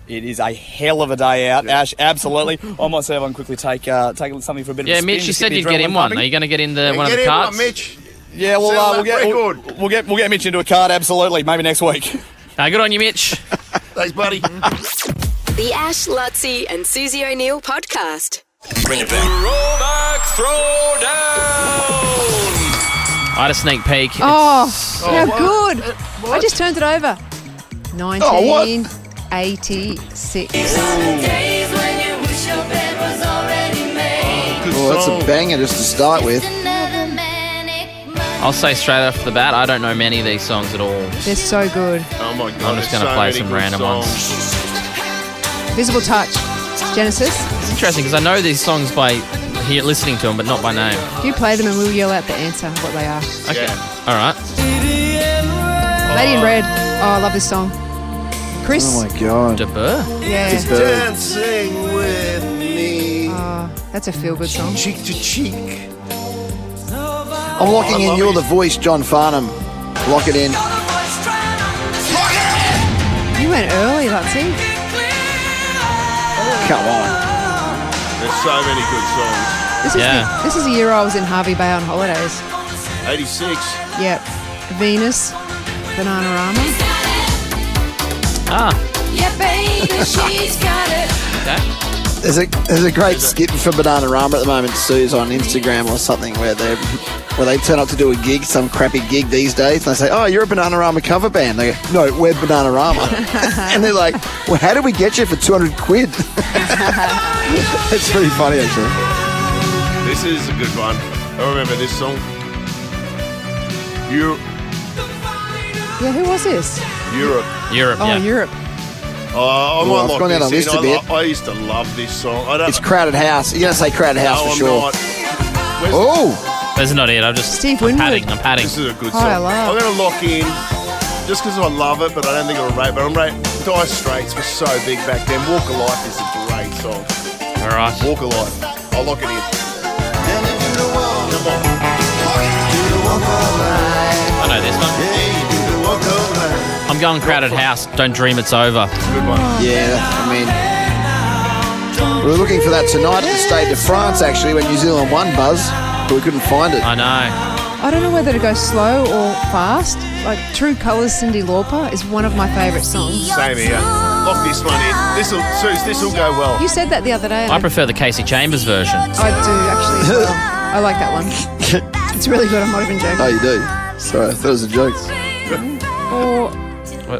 It is a hell of a day out, Ash, absolutely. I might see if I can quickly take something for a bit of a spin. Mitch, you said you'd get in one. Are you going to get in one of the carts? One, Mitch. Yeah, we'll get Mitch into a cart, absolutely, maybe next week. Good on you, Mitch. Thanks, buddy. The Ash, Luttsy and Susie O'Neill podcast. Bring it back. Throwback Throwdown. I had a sneak peek. How good. I just turned it over. 1986. That's a banger just to start with. I'll say straight off the bat, I don't know many of these songs at all. They're so good. Oh my God. I'm just going to play some random ones. Visible Touch. Genesis. It's interesting because I know these songs by listening to them, but not by name. You play them and we'll yell out the answer, what they are. Okay. All right. Lady in Red. Oh, I love this song. Chris. Oh my God. De Burr? Yeah. Dancing with me. Oh, that's a feel-good song. Cheek to cheek. I'm locking in You're the Voice, John Farnham. Lock it in. You went early, Luttsy. Come on. There's so many good songs. This is the year I was in Harvey Bay on holidays. 86. Yep. Venus. Bananarama. Yeah, baby, she's got it. Okay. There's a great skit for Bananarama at the moment, Sue's on Instagram or something where they turn up to do a gig, some crappy gig these days, and they say, oh, you're a Bananarama cover band. They go, no, we're Bananarama. And they're like, well, how did we get you for 200 quid? It's pretty funny, actually. This is a good one. I remember this song. Yeah, who was this? Europe. Oh, Europe. Oh, I might gone down the list a bit. I used to love this song. It's Crowded House. You're going to say Crowded House for sure. Not. Oh! That's not it. I'm padding. This is a good song. I love. I'm going to lock in, just because I love it, but I don't think it'll rate. But I'm rating Dire Straits was so big back then. Walk of Life is a great song. All right. Walk of Life. I'll lock it in. Come on. I know this one. I'm going Crowded House. Don't dream it's over. Good one. Yeah, I mean, we were looking for that tonight at the Stade de France, actually, when New Zealand won, Buzz, but we couldn't find it. I know. I don't know whether to go slow or fast. Like True Colours, Cyndi Lauper is one of my favourite songs. Same here. Lock this one in. This'll go well. You said that the other day. I prefer the Casey Chambers version. I do, actually, as well. I like that one. It's really good. I'm not even joking. Oh, you do? Sorry, I thought it was a joke. Or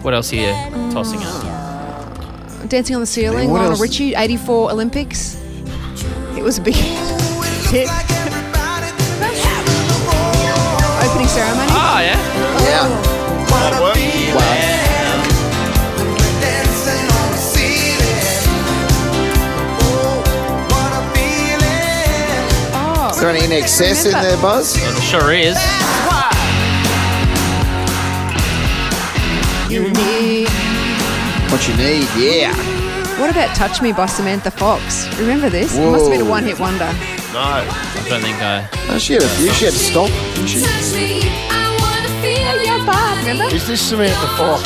what else are you tossing up? Dancing on the Ceiling, what Lionel else? Richie, 84 Olympics. It was a big hit. Opening ceremony. Oh, yeah. Yeah. Might work. Wow. Is there any in excess in there, Buzz? Well, it sure is. You need. What you need, yeah. What about Touch Me by Samantha Fox? Remember this? It must have been a one-hit wonder. No. I don't think I... Oh, she had a few. She had to stop, didn't she? Remember? Is this Samantha Fox?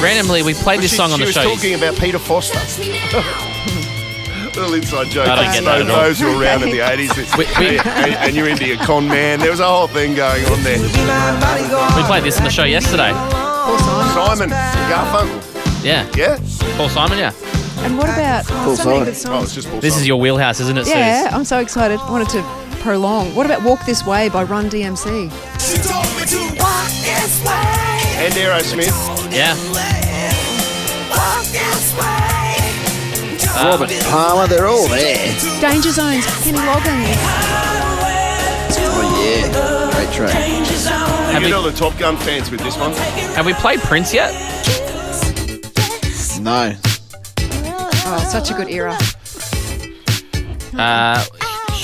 Randomly, we played this song on the show. She was talking about Peter Foster. Little inside joke. I don't get that at all. Those who were around in the 80s. And you're into your con man. There was a whole thing going on there. We played this on the show yesterday. Simon Garfunkel. Yeah. Yeah? Paul Simon, yeah. And what about so many Simon. good Oh, songs? it's just Paul This Simon. is your wheelhouse, isn't it, Suze? Yeah, I'm so excited. I wanted to prolong. What about Walk This Way by Run DMC? And Aerosmith. Yeah. Robert Palmer, they're all there. Danger Zones, Kenny Loggins. Oh, yeah. Great track. You get all the Top Gun fans with this one. Have we played Prince yet? No. Oh, such a good era.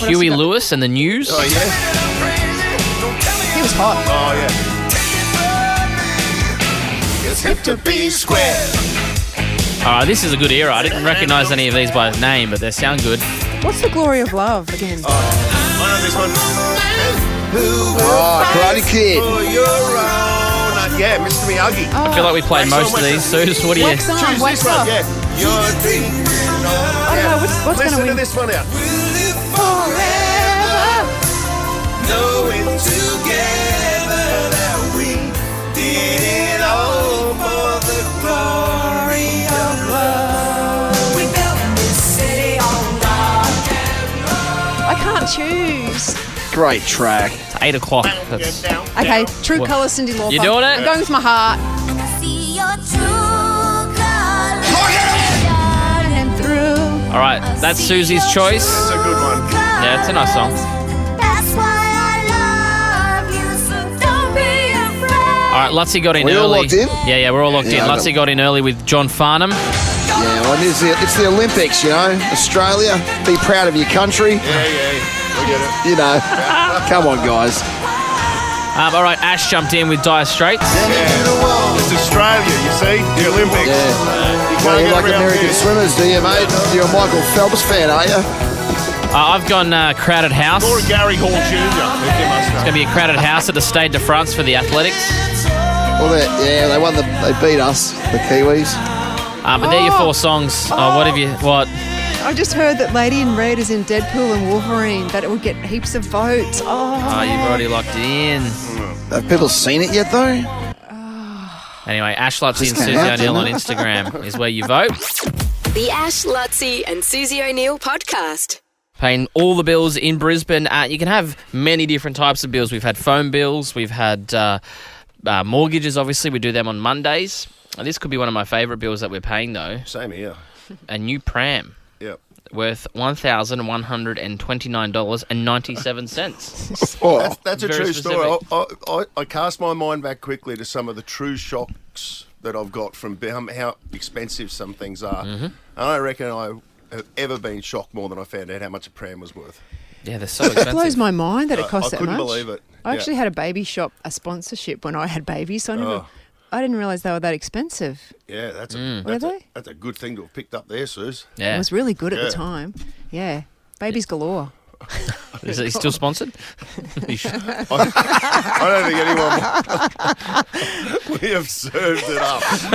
Huey Lewis and the News. Oh, yeah? He was hot. Oh, yeah. It's hip to be square. This is a good era. I didn't recognise any of these by name, but they sound good. What's The Glory of Love again? I know this one. Oh, Karate Kid. Yeah, Mr. Miyagi. I feel like we played most of these. Suze, what do you... Wax on, Choose wax this one, off. yeah. Your dream. I don't know, what's going to Listen to win? this one out. Forever. Knowing together that we did it all for the glory of love. We built this city on rock and roll. I can't choose. Great track. It's 8 o'clock. That's... Okay, True Colours, Cyndi Lauper. You doing it? I'm going with my heart. See your true colors And through. All right, that's Susie's choice. That's a good one. Yeah, it's a nice song. That's why I love you, so don't be afraid. All right, Luttsy got in We all early. locked in? Yeah, we're all locked Yeah, in. I Luttsy got- got in early with John Farnham. Yeah, well, it's the Olympics, you know. Australia, be proud of your country. Yeah. We get it. You know. Come on, guys. All right, Ash jumped in with Dire Straits. Yeah. It's Australia, you see? The Olympics. Yeah. You Well, can't you get like around American here. swimmers, do you, mate? You're a Michael Phelps fan, are you? I've gone Crowded House. Or It's Gary Hall Jr. going to be a Crowded House at the Stade de France for the Athletics. Well, they won they beat us, the Kiwis. But they're your 4 songs. What? I just heard that Lady in Red is in Deadpool and Wolverine, that it would get heaps of votes. Oh, you've already locked in. Have people seen it yet, though? Anyway, Ash Luttsy and This Susie can't happen. O'Neill on Instagram is where you vote. The Ash, Luttsy and Susie O'Neill podcast. Paying all the bills in Brisbane. You can have many different types of bills. We've had phone bills. We've had mortgages, obviously. We do them on Mondays. This could be one of my favourite bills that we're paying, though. Same here. A new pram. Yep. Worth $1,129.97. Oh, That's a Very true story. specific. I cast my mind back quickly to some of the true shocks that I've got from how expensive some things are. Mm-hmm. And I reckon I have ever been shocked more than I found out how much a pram was worth. Yeah, they're so expensive. It blows my mind that it costs that much. I couldn't believe it. I actually had a baby shop, a sponsorship when I had babies, so I didn't realise they were that expensive. Yeah, that's a good thing to have picked up there, Suze. Yeah. It was really good at the time. Yeah. Babies galore. Is he still sponsored? I don't think anyone... We have served it up to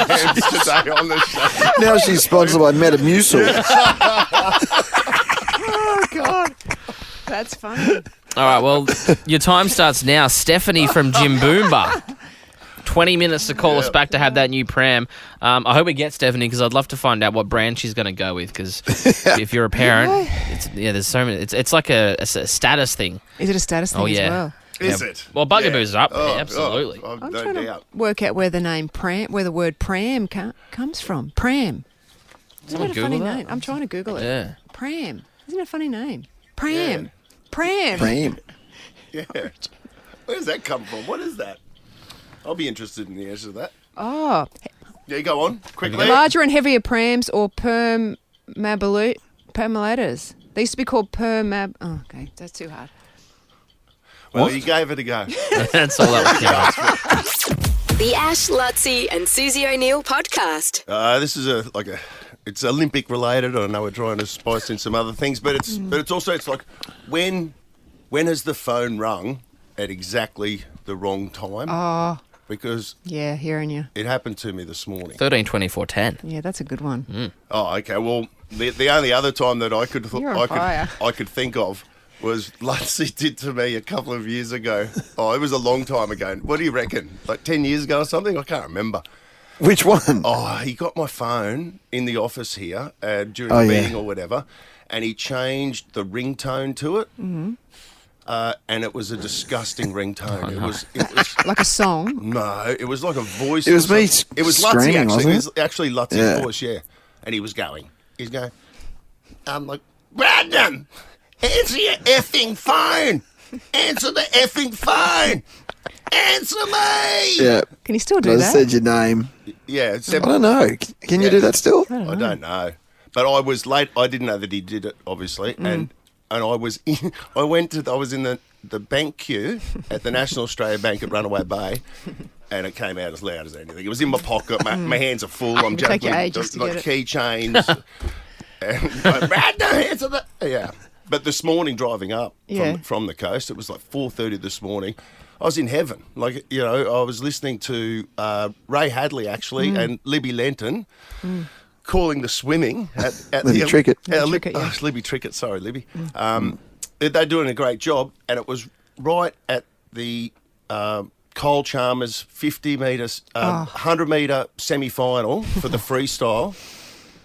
brands today on the show. Now she's sponsored by Metamucil. Oh, God. That's funny. All right, well, your time starts now. Stephanie from Jimboomba. 20 minutes to call us back to have that new pram. I hope we get Stephanie because I'd love to find out what brand she's going to go with because if you're a parent, there's so many. It's like a status thing. Is it a status thing as well? Is it? Well, Bugaboos are up there, absolutely. I'm trying to work out where the word pram comes from. Pram. Isn't it a funny name? I'm trying to Google it. Yeah. Pram. Isn't it a funny name? Pram. Pram. Pram. Yeah. Where does that come from? What is that? I'll be interested in the answer to that. Oh. Yeah, go on. Quickly. Larger and heavier prams or permalatas. They used to be called Oh, okay. That's too hard. Well, you gave it a go. That's all that was. The Ash, Luttsy and Susie O'Neill podcast. This is it's Olympic related. I know we're trying to spice in some other things, but it's also like when has the phone rung at exactly the wrong time? Oh. Because hearing you. It happened to me this morning. 13-24-10. Yeah, that's a good one. Oh, okay. Well, the only other time that I could think of was Luttsy did to me a couple of years ago. Oh, it was a long time ago. What do you reckon? Like 10 years ago or something? I can't remember. Which one? Oh, he got my phone in the office here during a meeting or whatever, and he changed the ringtone to it. Mm-hmm. And it was a disgusting ringtone. It was like a song. No, it was like a voice. It was me. It was Luttsy actually. It was actually Lutsy's voice, And he's going. I'm like, Bradnam, answer your effing phone. Answer the effing phone. Answer me. Yeah. Can you still do that? I said your name. Yeah. I don't know. Can you do that still? I don't know. But I was late. I didn't know that he did it, obviously, and I was in the bank queue at the National Australia Bank at Runaway Bay, and it came out as loud as anything. It was in my pocket. My hands are full. I'm juggling like keychains. And But this morning, driving up from the coast, it was like 4:30 this morning. I was in heaven. I was listening to Ray Hadley actually and Libby Lenton. Calling the swimming at Libby Trickett. Libby Trickett, sorry, Libby. They're doing a great job, and it was right at the Cole Chalmers 50 metres, 100 metre semi-final for the freestyle.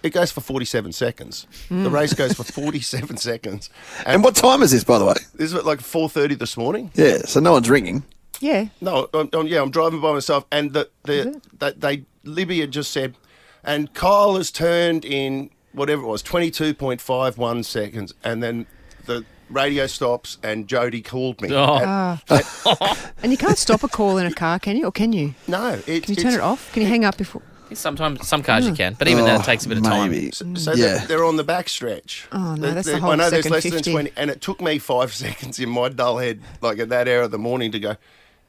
It goes for 47 seconds. The race goes for 47 seconds. And what time is this, by the way? This is like 4:30 this morning. Yeah, so no one's ringing. Yeah. No, I'm driving by myself, and Libby had just said, and Kyle has turned in whatever it was, 22.51 seconds, and then the radio stops, and Jody called me. And you can't stop a call in a car, can you? Or can you? No. Can you turn it off? Can you hang up before? Sometimes, some cars you can, but even then it takes a bit of time. So they're on the back stretch. Oh, no, that's the whole I know there's second less 50. than 20, and it took me 5 seconds in my dull head, like at that hour of the morning, to go,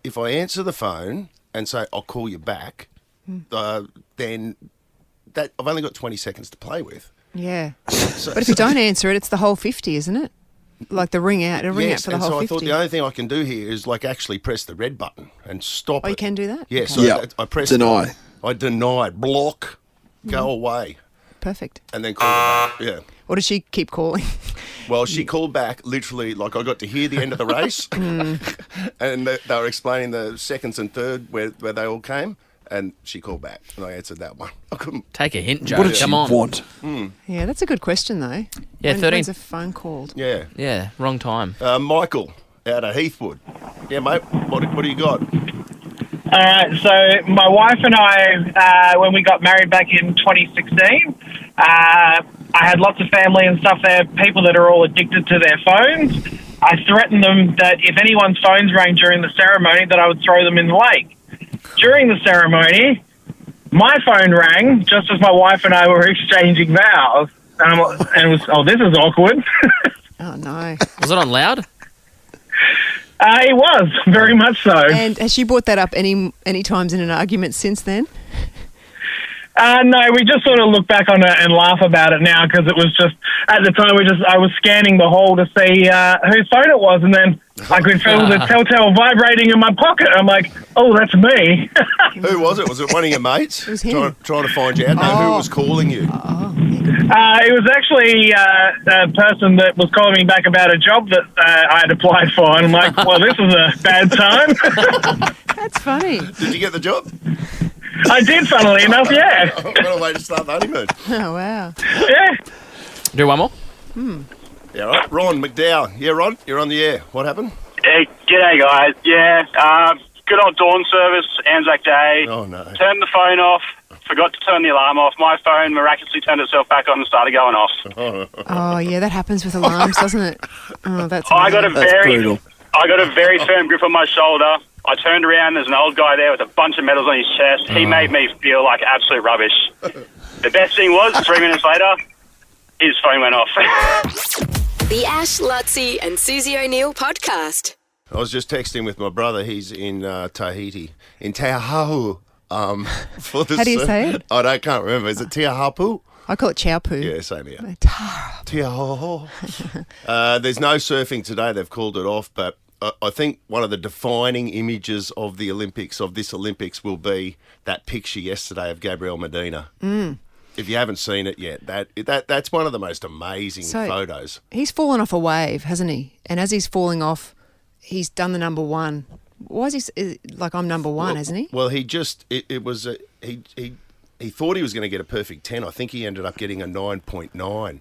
if I answer the phone and say, I'll call you back, then I've only got 20 seconds to play with. Yeah. But if you don't answer it, it's the whole 50, isn't it? Like the ring out. It'll ring out for the whole 50. I thought the only thing I can do here is actually press the red button and stop it. Oh, you can do that? Yeah, Okay. so I pressed Deny. I denied. Block. Go away. Perfect. And then call her back. Yeah. Or does she keep calling? Well, she called back literally, I got to hear the end of the race, and they were explaining the seconds and third where they all came, and she called back, and I answered that one. I couldn't take a hint, Joe. What did she want? Yeah, that's a good question though. Yeah, 13. When's a phone called? Yeah. Yeah, wrong time. Michael out of Heathwood. Yeah, mate. What do you got? All right, so my wife and I, when we got married back in 2016, I had lots of family and stuff there, people that are all addicted to their phones. I threatened them that if anyone's phones rang during the ceremony, that I would throw them in the lake. During the ceremony, my phone rang just as my wife and I were exchanging vows. And it was, this is awkward. Oh, no. Was it on loud? It was, very much so. And has she brought that up any times in an argument since then? No, we just sort of look back on it and laugh about it now because it was just, at the time, I was scanning the hall to see whose phone it was, and then I could feel the telltale vibrating in my pocket. I'm like, oh, that's me. Who was it? Was it one of your mates? It was him. Trying to find out who was calling you. It was actually a person that was calling me back about a job that I had applied for, and I'm like, well, this is a bad time. That's funny. Did you get the job? I did, funnily enough, yeah. What a way to start the honeymoon. Oh, wow. Yeah. Do one more? Yeah, right. Ron McDowell. Yeah, Ron, you're on the air. What happened? Hey, g'day, guys. Yeah, good old dawn service, Anzac Day. Oh, no. Turned the phone off. Forgot to turn the alarm off. My phone miraculously turned itself back on and started going off. Oh, yeah, that happens with alarms, doesn't it? Oh, that's I got a brutal. very firm grip on my shoulder. I turned around, there's an old guy there with a bunch of medals on his chest. He made me feel like absolute rubbish. The best thing was, 3 minutes later, his phone went off. The Ash, Luttsy and Susie O'Neill podcast. I was just texting with my brother. He's in Tahiti, in Teahahu. For the How do you say it? I can't remember. Is it Teahapu? I call it Chaupu. Yeah, same here. Teahahu. There's no surfing today. They've called it off, but I think one of the defining images of the Olympics, of this Olympics, will be that picture yesterday of Gabriel Medina. If you haven't seen it yet, that's one of the most amazing photos. He's fallen off a wave, hasn't he? And as he's falling off, he's done the number one. Why is he like I'm number one, hasn't he? Well, he just it was he thought he was going to get a perfect 10. I think he ended up getting a 9.9.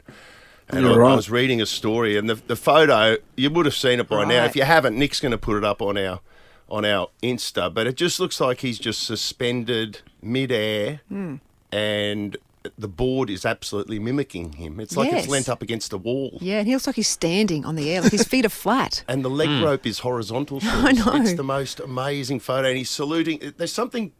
And I was reading a story, and the photo, you would have seen it by now. If you haven't, Nick's going to put it up on our Insta. But it just looks like he's just suspended midair, and the board is absolutely mimicking him. It's like it's leant up against a wall. Yeah, and he looks like he's standing on the air, like his feet are flat. And the leg rope is horizontal. I know. It's the most amazing photo, and he's saluting. There's something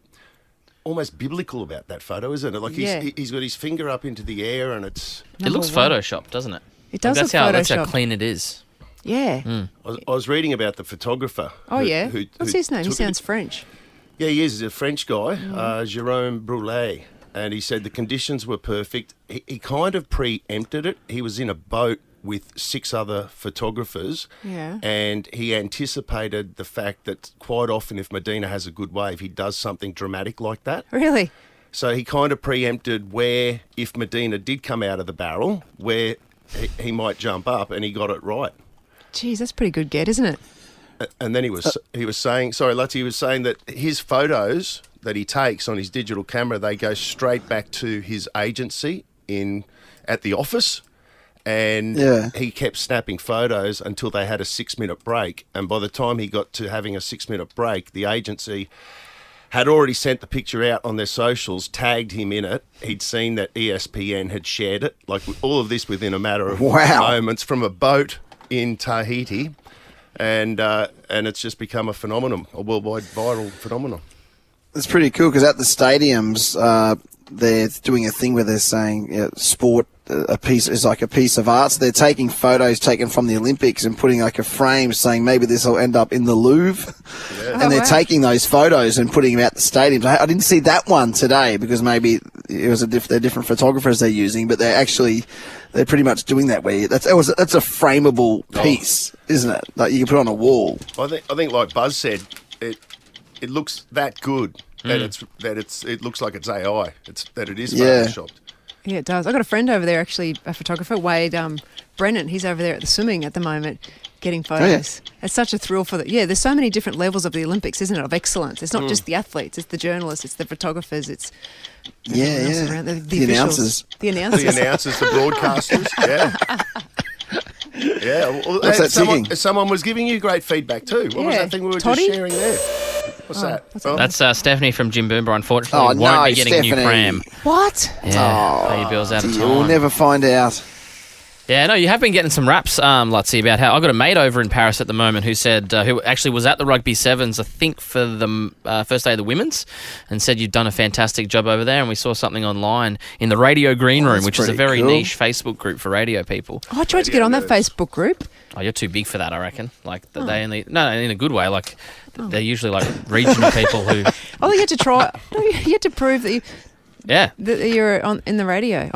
almost biblical about that photo, isn't it? Like he's got his finger up into the air, and it looks photoshopped, doesn't it? It does that's look photoshopped. That's how clean it is. Yeah. I was reading about the photographer. What's his name? He sounds French. Yeah, he is. He's a French guy, Jérôme Brulé. And he said the conditions were perfect. He kind of preempted it. He was in a boat with 6 other photographers, and he anticipated the fact that quite often if Medina has a good wave, he does something dramatic like that. Really? So he kind of preempted where, if Medina did come out of the barrel, where he might jump up, and he got it right. Geez, that's pretty good get, isn't it? And then he was saying, sorry, Luttsy, he was saying that his photos that he takes on his digital camera, they go straight back to his agency at the office. And he kept snapping photos until they had a 6-minute break. And by the time he got to having a 6-minute break, the agency had already sent the picture out on their socials, tagged him in it. He'd seen that ESPN had shared it, like all of this within a matter of moments, from a boat in Tahiti. And it's just become a phenomenon, a worldwide viral phenomenon. It's pretty cool because at the stadiums, they're doing a thing where they're saying sport is like a piece of art. So they're taking photos taken from the Olympics and putting like a frame saying maybe this will end up in the Louvre. Yeah. And they're taking those photos and putting them out the stadiums. I didn't see that one today because maybe it was they're different photographers they're using, but they're pretty much doing that where that's a frameable piece, isn't it? Like you can put on a wall. I think like Buzz said, it looks that good that it looks like it's AI. It is photoshopped. Yeah, it does. I've got a friend over there, actually, a photographer, Wade Brennan. He's over there at the swimming at the moment getting photos. It's such a thrill for there's so many different levels of the Olympics, isn't it, of excellence. It's not just the athletes, it's the journalists, it's the photographers, it's the announcers. The announcers. The announcers, the broadcasters, Yeah, well, what's that singing? Someone was giving you great feedback too. What was that thing we were just sharing there? What's that? That's Stephanie from Jim Boomba, unfortunately. Won't be getting Stephanie. a new pram. What? Yeah, pay your bills out of time. We'll never find out. Yeah, no, you have been getting some raps, Luttsy, about how I've got a mate over in Paris at the moment who said, who actually was at the Rugby Sevens, I think, for the first day of the women's, and said you've done a fantastic job over there. And we saw something online in the Radio Green Room, which is a very niche Facebook group for radio people. Oh, I tried to get on that Facebook group. Oh, you're too big for that, I reckon. Like, they only... No, in a good way. Like, they're usually, like, regional people who... Oh, you had to try... You had to prove that you... Yeah. That you're on the radio.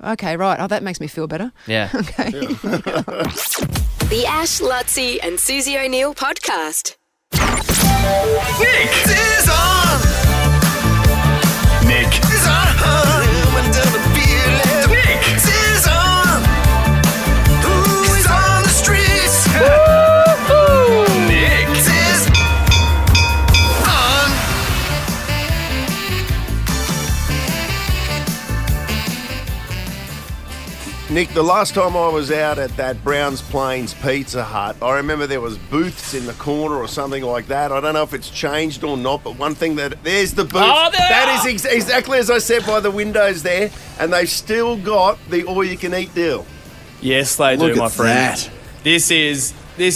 Okay, right. Oh, that makes me feel better. Yeah. Okay. The Ash, Luttsy and Susie O'Neill podcast. Nick is on. Nick is on. Nick is on. He's on the streets. Nick is on. Nick, the last time I was out at that Browns Plains Pizza Hut, I remember there was booths in the corner or something like that. I don't know if it's changed or not, but one thing there's the booth. Oh, there that is exactly as I said by the windows there, and they've still got the all-you-can-eat deal. Yes, they do, Look my at friend. that. This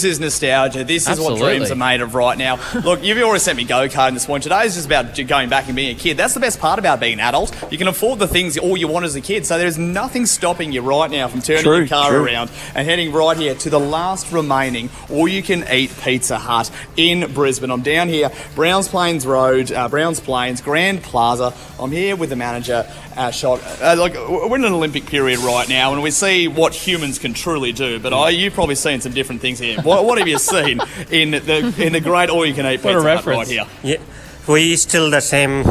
is nostalgia. This is Absolutely. what dreams are made of right now. Look, you've already sent me go-karting this morning. Today is just about going back and being a kid. That's the best part about being an adult. You can afford the things all you want as a kid. So there's nothing stopping you right now from turning your car around and heading right here to the last remaining all-you-can-eat Pizza Hut in Brisbane. I'm down here, Browns Plains Road, Browns Plains, Grand Plaza. I'm here with the manager, we're in an Olympic period right now, and we see what humans can truly do. But you've probably seen some different things here. What have you seen in the great all-you-can-eat Pizza Hut right here? Yeah. We still the same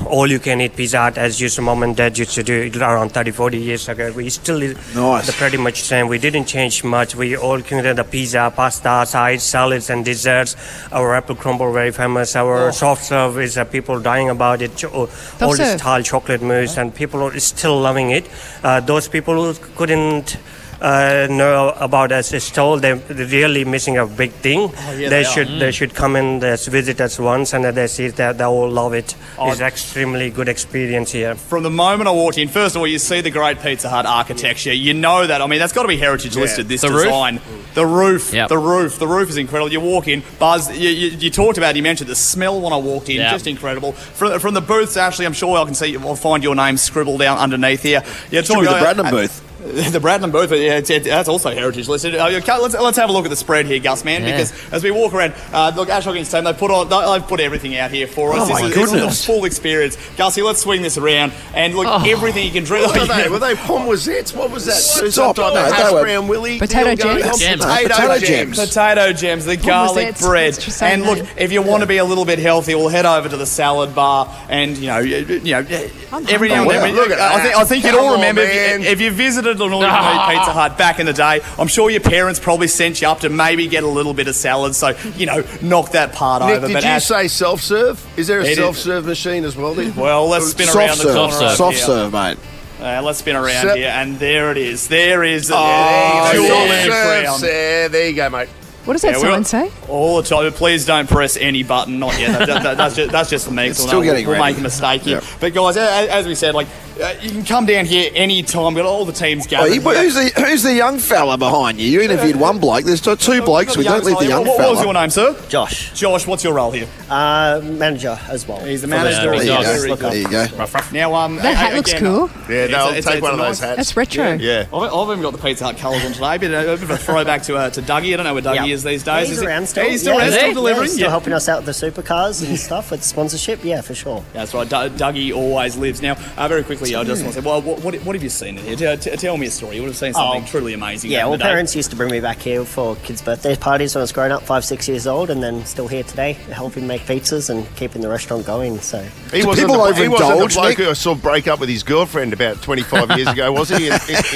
all-you-can-eat Pizza Hut as mom and dad used to do it around 30-40 years ago. We still the pretty much same. We didn't change much. We all created the pizza, pasta, sides, salads and desserts. Our apple crumble very famous. Our soft serve is people dying about it. All this style chocolate mousse and people are still loving it. Those people who couldn't know about us stall, they're really missing a big thing. They should come and visit us once, and they see that they all love it. It's extremely good experience here. From the moment I walked in, first of all, you see the great Pizza Hut architecture. You know that. I mean, that's got to be heritage listed. This design, the roof, the roof is incredible. You walk in, Buzz. You talked about. You mentioned the smell when I walked in, just incredible. From the booths, Ashley, I'm sure I can see. I'll find your name scribbled down underneath here. Yeah, talking about the Bradnam booth. The Bradnam booth, that's also heritage listed. Let's have a look at the spread here, Gus, man, because as we walk around, look, Ash Hoggins' team, they've put everything out here for us. This is the full experience. Gussie, let's swing this around, and look, everything you can drink. Were they pommes? What was that? Stop. Hash brown willy? Potato gems. Potato gems, the garlic bread. And look, if you want to be a little bit healthy, we'll head over to the salad bar, and every now and then. Look, I think you'd all remember if you visited an all-you-can-eat Pizza Hut back in the day. I'm sure your parents probably sent you up to maybe get a little bit of salad, so knock that part Nick, over. Did you say self-serve? Is there a self-serve machine as well? Well, let's spin around the corner. Soft serve, mate. Let's spin around here, and there it is. There is there you go, mate. What does that sign say? All the time. Please don't press any button. Not yet. That's just for me. It's still getting we'll ready. make a mistake here. But guys, as we said, you can come down here any time. We've got all the teams gathered. Who's the young fella behind you? You interviewed one bloke. There's two blokes. We don't leave the young fella. What was your name, sir? Josh. Josh, what's your role here? Manager as well. He's the manager. There you go. Now, that hat looks cool. Yeah, I'll take one of those hats. That's retro. Yeah. I've even got the Pizza Hut colours on today. A bit of a throwback to Dougie. I don't know where Dougie is these days. He's around still. He's still around, still delivering. Still helping us out with the supercars and stuff with sponsorship. Yeah, for sure. That's right. Dougie always lives. Now, very quickly, I just want to say, well, what have you seen in here? Tell me a story. You would have seen something truly amazing. Yeah, parents used to bring me back here for kids' birthday parties when I was growing up, 5-6 years old, and then still here today, helping make pizzas and keeping the restaurant going. So he wasn't the bloke who I saw break up with his girlfriend about 25 years ago, was he?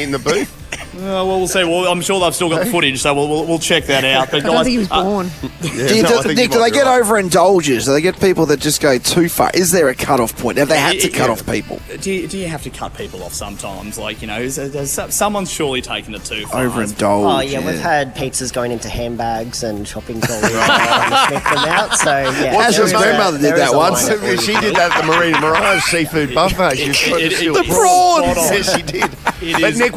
In the booth. Well, we'll see. Well, I'm sure they've still got the footage, so we'll check that out. But I don't think he was born. Nick, do they get overindulgers? Do they get people that just go too far? Is there a cut-off point? Have they had to cut off people? Do you have to cut people off sometimes? Like, someone's surely taken it too far. Overindulge. Oh, yeah, we've had pizzas going into handbags and shopping trolleys and sniff them out, so, yeah. Ash's grandmother did that once. She did that at the Marina Mirage Seafood Buffet. The prawns! Yes, she did. But Nick,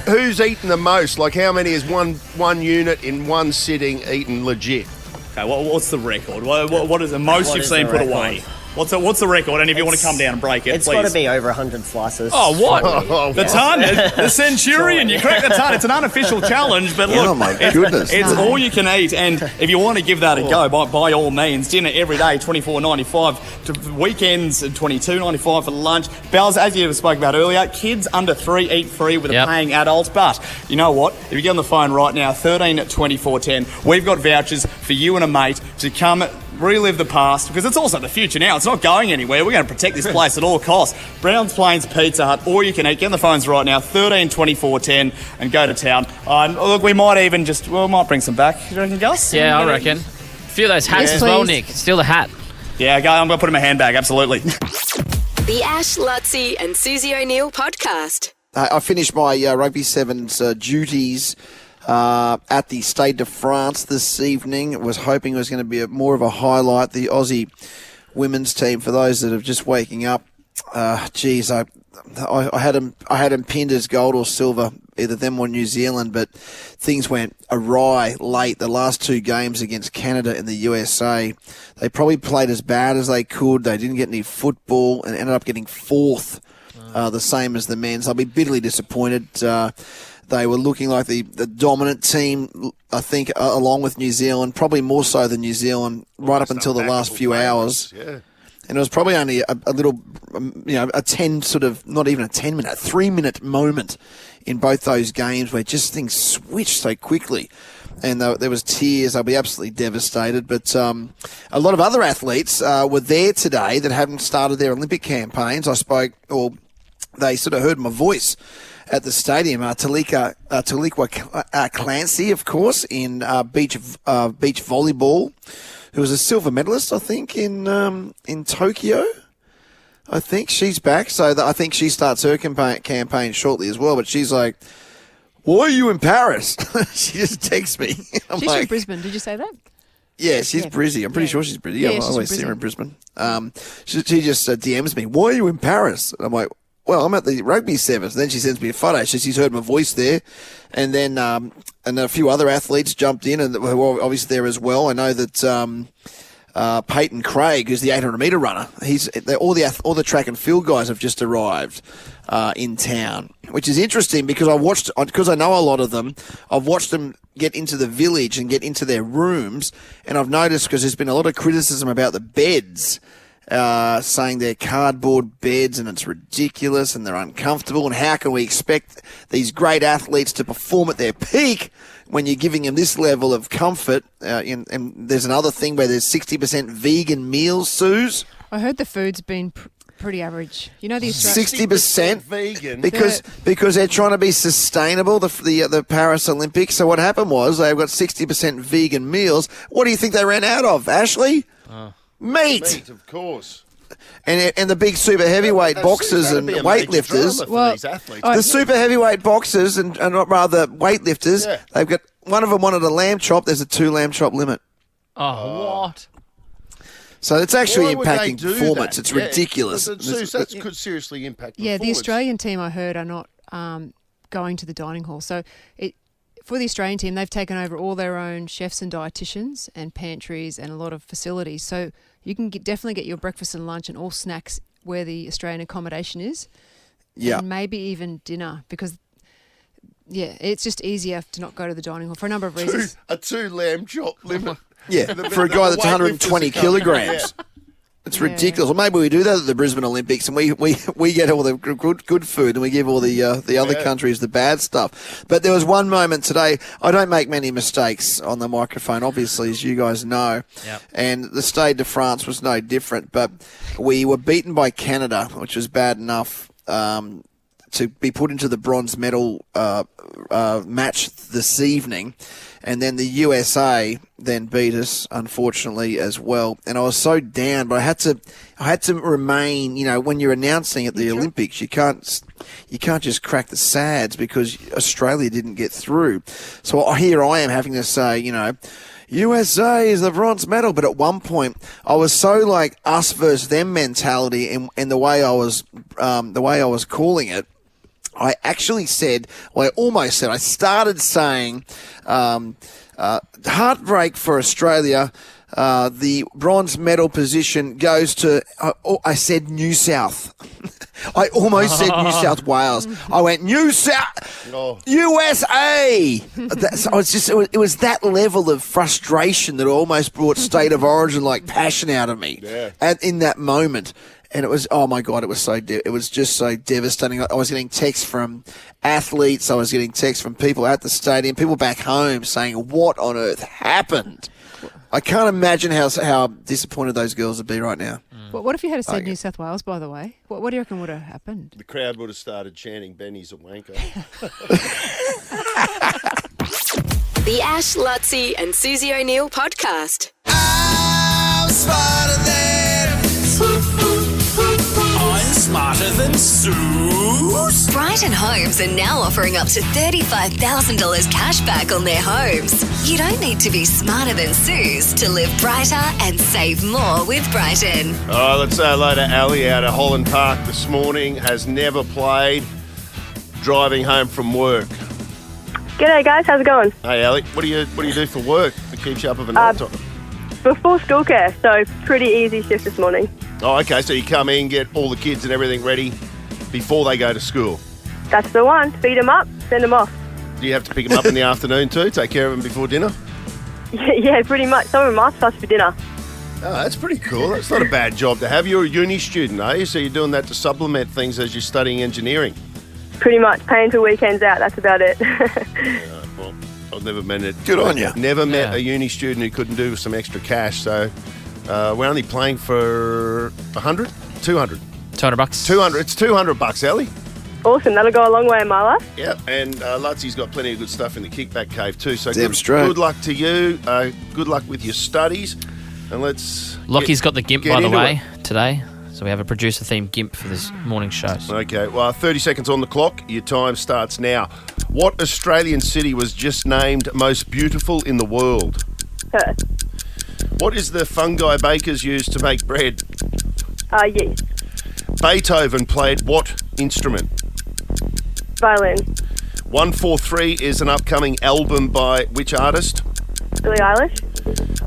who's eaten the most? Like, how many is one unit in one sitting eaten legit? Okay, what's the record? What is the most you've seen put away? What's the record? And if you want to come down and break it, it's please. Got to be over 100 slices. Oh, what? The ton? The Centurion. You crack the ton. It's an unofficial challenge, but look. Oh, my goodness. It's all you can eat. And if you want to give that a go, by all means, dinner every day, $24.95. Weekends, $22.95 for lunch. Bells, as you spoke about earlier, kids under 3 eat free with a paying adult. But you know what? If you get on the phone right now, 13 24 10, we've got vouchers for you and a mate to come relive the past, because it's also the future now. It's not going anywhere. We're going to protect this place at all costs. Brown's Plains Pizza Hut, or you can eat. Get on the phones right now, 13 24 10, and go to town. Look, we might even might bring some back. You reckon, Gus? Yeah, I reckon. A few of those hats as well, Nick. Steal the hat. Yeah, I'm going to put in my handbag, absolutely. The Ash, Luttsy and Susie O'Neill podcast. I finished my Rugby Sevens duties at the Stade de France this evening. Was hoping it was going to be more of a highlight. The Aussie women's team, for those that are just waking up, I had them pinned as gold or silver, either them or New Zealand, but things went awry late. The last two games against Canada and the USA, they probably played as bad as they could. They didn't get any football and ended up getting fourth, the same as the men's. I'll be bitterly disappointed. They were looking like the dominant team, I think, along with New Zealand, probably more so than New Zealand, right up until the last few hours. Yeah. And it was probably only a little, a 10 sort of, not even a 10-minute, a 3-minute moment in both those games where just things switched so quickly. And there was tears. I'll be absolutely devastated. But a lot of other athletes were there today that haven't started their Olympic campaigns. They sort of heard my voice at the stadium. Taliqua Clancy, of course, in beach volleyball, who was a silver medalist, I think, in Tokyo. I think she's back, so I think she starts her campaign shortly as well. But she's like, "Why are you in Paris?" She just texts me. She's from Brisbane. Did you say that? Yeah, she's Brizzy. I'm pretty sure she's Brizzy. Yeah, I always see her in Brisbane. She just DMs me, "Why are you in Paris?" And I'm like, "Well, I'm at the Rugby Sevens." Then she sends me a photo. She's heard my voice there. And then and a few other athletes jumped in and were obviously there as well. I know that Peyton Craig, who's the 800-metre runner, all the track and field guys have just arrived in town, which is interesting because I know a lot of them. I've watched them get into the village and get into their rooms, and I've noticed, because there's been a lot of criticism about the beds, saying they're cardboard beds and it's ridiculous and they're uncomfortable, and how can we expect these great athletes to perform at their peak when you're giving them this level of comfort? And there's another thing where there's 60% vegan meals, Suze. I heard the food's been pretty average. You know, the 60% vegan because they're trying to be sustainable. The Paris Olympics. So what happened was they've got 60% vegan meals. What do you think they ran out of, Ashley? Meat, of course. And the big super heavyweight boxers and weightlifters. The super heavyweight boxers and rather weightlifters, they've got, one of them wanted a lamb chop. There's a 2 lamb chop limit. Oh, what? So it's actually Why would they impacting do performance. that? It's ridiculous. That could seriously impact performance. the Australian team, I heard, are not going to the dining hall. So for the Australian team, they've taken over all their own chefs and dietitians and pantries and a lot of facilities. So you can definitely get your breakfast and lunch and all snacks where the Australian accommodation is. Yeah. And maybe even dinner, because, it's just easier to not go to the dining hall for a number of reasons. A 2 lamb chop limit. Yeah, for a guy that's 120 kilograms. It's ridiculous. Well, maybe we do that at the Brisbane Olympics, and we get all the good food, and we give all the other countries the bad stuff. But there was one moment today. I don't make many mistakes on the microphone, obviously, as you guys know. Yep. And the Stade de France was no different. But we were beaten by Canada, which was bad enough. to be put into the bronze medal match this evening. And then the USA then beat us, unfortunately, as well. And I was so down, but I had to remain. When you're announcing at the Olympics, you can't just crack the sads because Australia didn't get through. So here I am having to say, USA is the bronze medal. But at one point, I was so like us versus them mentality, and the way I was calling it. I actually said, I started saying, heartbreak for Australia. The bronze medal position goes to, I said New South. I almost said New South Wales. I went New South, USA. It was that level of frustration that almost brought State of Origin like passion out of me. Yeah. In that moment. And it was, oh my God, it was just so devastating. I was getting texts from athletes. I was getting texts from people at the stadium, people back home saying, what on earth happened? I can't imagine how disappointed those girls would be right now. What if you had said New South Wales, by the way? What do you reckon would have happened? The crowd would have started chanting, Benny's a wanker. The Ash, Luttsy and Susie O'Neill podcast. I'm smarter than Suze. Brighton Homes are now offering up to $35,000 cash back on their homes. You don't need to be smarter than Suze to live brighter and save more with Brighton. All right, let's say hello to Ali out of Holland Park this morning. Has never played. Driving home from work. G'day guys, how's it going? Hey Ali, what do you do for work that keeps you up of a night time? Before school care, so pretty easy shift this morning. Oh, okay, so you come in, get all the kids and everything ready before they go to school. That's the one. Feed them up, send them off. Do you have to pick them up in the afternoon too, take care of them before dinner? Yeah, pretty much. Some of them ask us for dinner. Oh, that's pretty cool. That's not a bad job to have. You're a uni student, are you? So you're doing that to supplement things as you're studying engineering? Pretty much. Paying till weekends out, that's about it. Well, I've never met it. Good on you. Never met a uni student who couldn't do with some extra cash, so we're only playing for 100? 200. $200. 200. It's $200, Ellie. Awesome. That'll go a long way in my life. Yep, and Lutsy's got plenty of good stuff in the kickback cave too. So Damn straight. Good luck to you. Good luck with your studies, and let's. Lockie's got the GIMP, by the into way, today. So we have a producer-themed GIMP for this morning show. Okay, well, 30 seconds on the clock. Your time starts now. What Australian city was just named most beautiful in the world? Perth. What is the fungi bakers use to make bread? Yeast. Beethoven played what instrument? Violin. 143 is an upcoming album by which artist? Billie Eilish.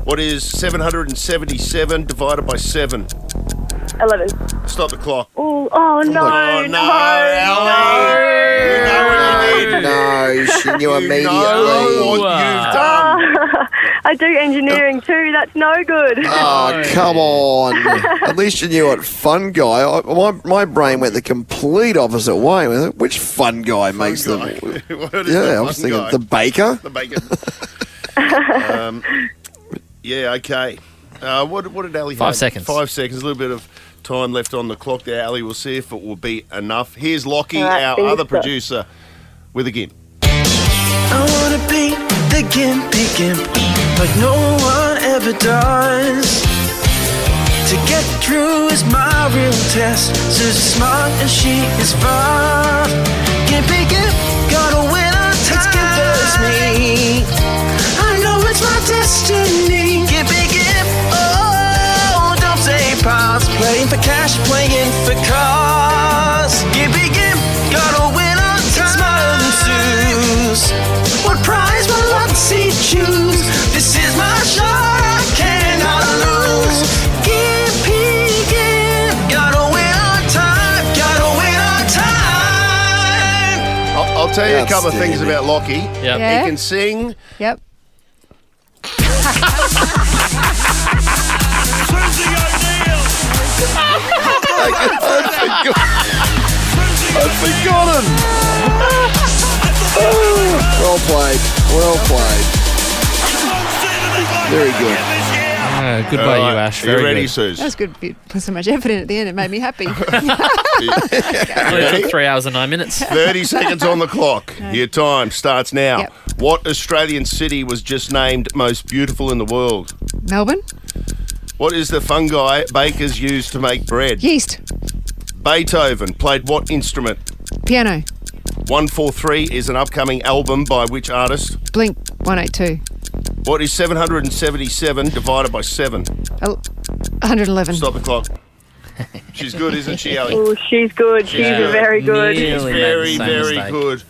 What is 777 divided by 7? 11. Stop the clock. Oh no, Oh, no, No, she knew immediately. What you've done. I do engineering too. That's no good. Oh, come on. At least you knew what fungi. My brain went the complete opposite way. Which fungi makes them? Yeah, I was thinking the baker. The baker. Yeah, okay. What did Ali have? 5 seconds. 5 seconds. A little bit of time left on the clock there, Ali. We'll see if it will be enough. Here's Lockie, our other producer, with a GIMP. I wanna be the gimpy gimp, like no one ever does. To get through is my real test. Susie's smart and she is fun. Gimpy gimp, gotta win on time. It's Gimp versus me. I know it's my destiny. Gimpy gimp, oh, don't say pass. Playing for cash, playing for cars. Gimpy gimp, gotta win on time. Smarter than Suze. What prize will Luttsy choose? This is my show, I cannot lose. Gimpy gimp, gotta win on time. Gotta win on time. I'll tell you a couple of things about Lockie. Yep. He can sing. Yep. Susie O'Neill. I've forgotten. Well played. Well played. Very good. Good by you, Ash. Are you Very ready, good. Suze? That was good. You put so much effort in at the end. It made me happy. It took 3 hours and 9 minutes. 30 seconds on the clock. Your time starts now. Yep. What Australian city was just named most beautiful in the world? Melbourne? What is the fungi bakers use to make bread? Yeast. Beethoven played what instrument? Piano. 143 is an upcoming album by which artist? Blink 182. What is 777 divided by 7? 111. Stop the clock. She's good, isn't she, Ali? Oh, she's good. She's very good. She's Nearly made very, the same very mistake. good.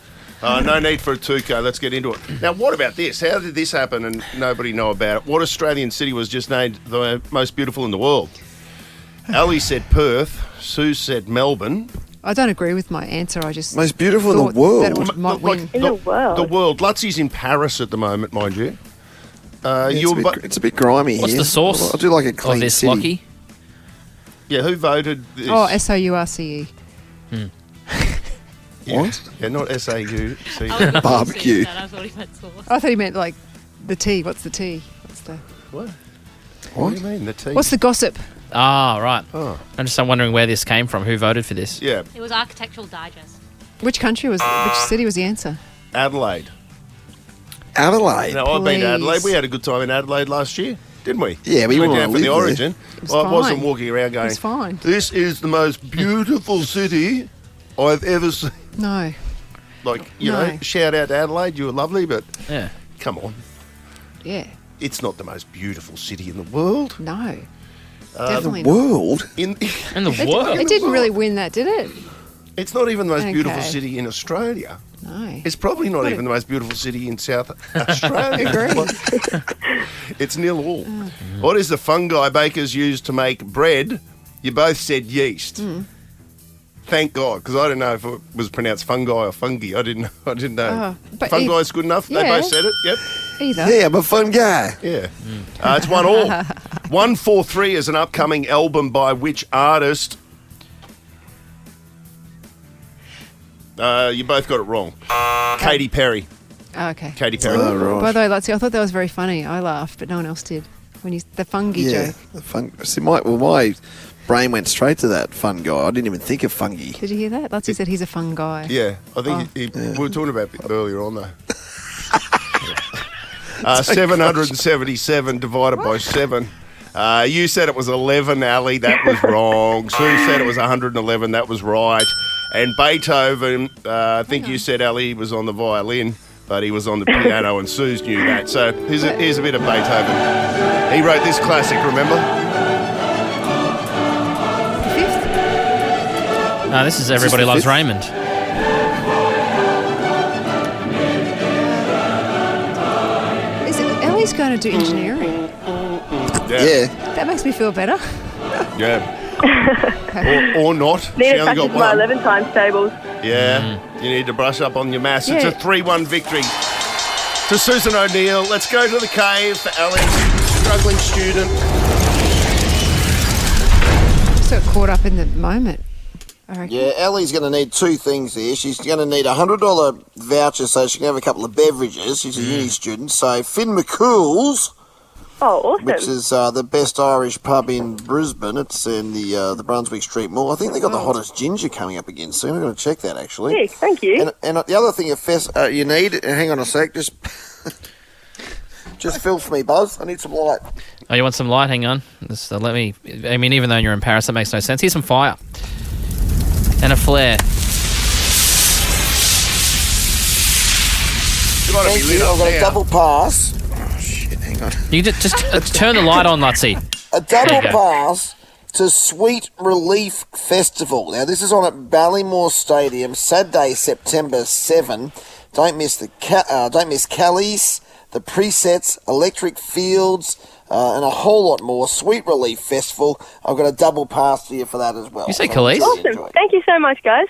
No need for a tuco. Let's get into it. Now, what about this? How did this happen and nobody know about it? What Australian city was just named the most beautiful in the world? Ali said Perth. Sue said Melbourne. I don't agree with my answer. I just Most beautiful in thought the world. that it might win. In the world. The world. Lutsy's in Paris at the moment, mind you. It's a bit grimy What's here. the source I do like a clean of this, city. Lockie? Yeah, who voted this? Oh, SOURCE. What? Yeah, not S-A-U. Barbecue. I thought he meant sauce. I thought he meant like the tea. What's the tea? What's the What do you mean, the tea? What's the gossip? Ah, right. Oh. I'm just wondering where this came from. Who voted for this? Yeah, It was Architectural Digest. Which country was? Which city was the answer? Adelaide. Adelaide. No, I've been to Adelaide. Please. We had a good time in Adelaide last year, didn't we? Yeah, we went wanna down for the live there. Origin. was I wasn't fine. walking around going, It's fine. this is the most beautiful city I've ever seen. No. Like, you know, No. shout out to Adelaide, you were lovely, but Yeah. come on. Yeah. It's not the most beautiful city in the world. No. The Definitely not. World? In the world? It didn't really win that, did it? It's not even the most beautiful Okay. city in Australia. No. It's probably not What even a- the most beautiful city in South Australia. Agreed. It's nil all. What is the fungi bakers use to make bread? You both said yeast. Thank God, because I didn't know if it was pronounced fungi or fungi. I didn't know. Oh, but Fungi is good enough. They yeah. both said it. Yep. Either. Yeah, I'm a fun guy. Yeah. It's 1-1. 143 is an upcoming album by which artist? You both got it wrong. Katy Perry. Oh, okay. Katy Perry. Oh, right. By the way, Luttsy, I thought that was very funny. I laughed, but no one else did. When you the fungi Yeah. joke. See, my brain went straight to that fun guy. I didn't even think of fungi. Did you hear that? Luttsy said he's a fun guy. Yeah, I think we were talking about it earlier on, though. 777 divided by 7. You said it was 11, Ali. That was wrong. Sue said it was 111. That was right. And Beethoven, I think you said Ali was on the violin, but he was on the piano, and Sue's knew that. So here's a bit of Beethoven. He wrote this classic, remember? No, this is Everybody the Loves fifth? Raymond. Ellie's going to do engineering. Yeah. That makes me feel better. Yeah. Or not. Need She to only practice got my one. 11 times tables. Yeah, you need to brush up on your maths. Yeah. It's a 3-1 victory to Susan O'Neill. Let's go to the cave for Ali, struggling student. So caught up in the moment. I reckon. Yeah, Ellie's going to need two things here. She's going to need a $100 voucher so she can have a couple of beverages. She's a uni student. So Finn McCool's, Oh, awesome. which is the best Irish pub in Brisbane. It's in the Brunswick Street Mall. I think they've got the hottest ginger coming up again soon. I'm going to check that, actually. Sick, thank you. And the other thing you need, hang on a sec, just fill for me, Buzz. I need some light. Oh, you want some light? Hang on. Just, let me... I mean, even though you're in Paris, that makes no sense. Here's some fire. And a flare. Thank you. I've got a double pass. Oh, shit, hang on. You just turn the light on, Luttsy. A There double you go. pass to Sweet Relief Festival. Now, this is on at Ballymore Stadium, Saturday, September 7. Don't miss Callies, the Presets, Electric Fields, and a whole lot more. Sweet Relief Festival. I've got a double pass for you for that as well. You say So Callies? enjoy. Awesome. Thank you so much, guys.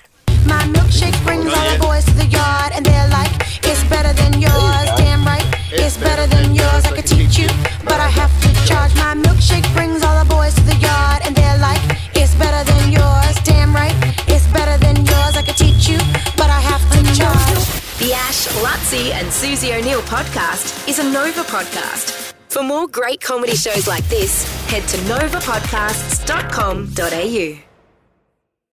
My milkshake brings all the boys to the yard, and they're like, it's better than yours. Damn right, it's better than yours. I could teach you, but I have to charge. My milkshake brings all the boys to the yard, and they're like, it's better than yours. Damn right, it's better than yours. I could teach you, but I have to charge. The Ash, Luttsy and Susie O'Neill podcast is a Nova podcast. For more great comedy shows like this, head to novapodcasts.com.au.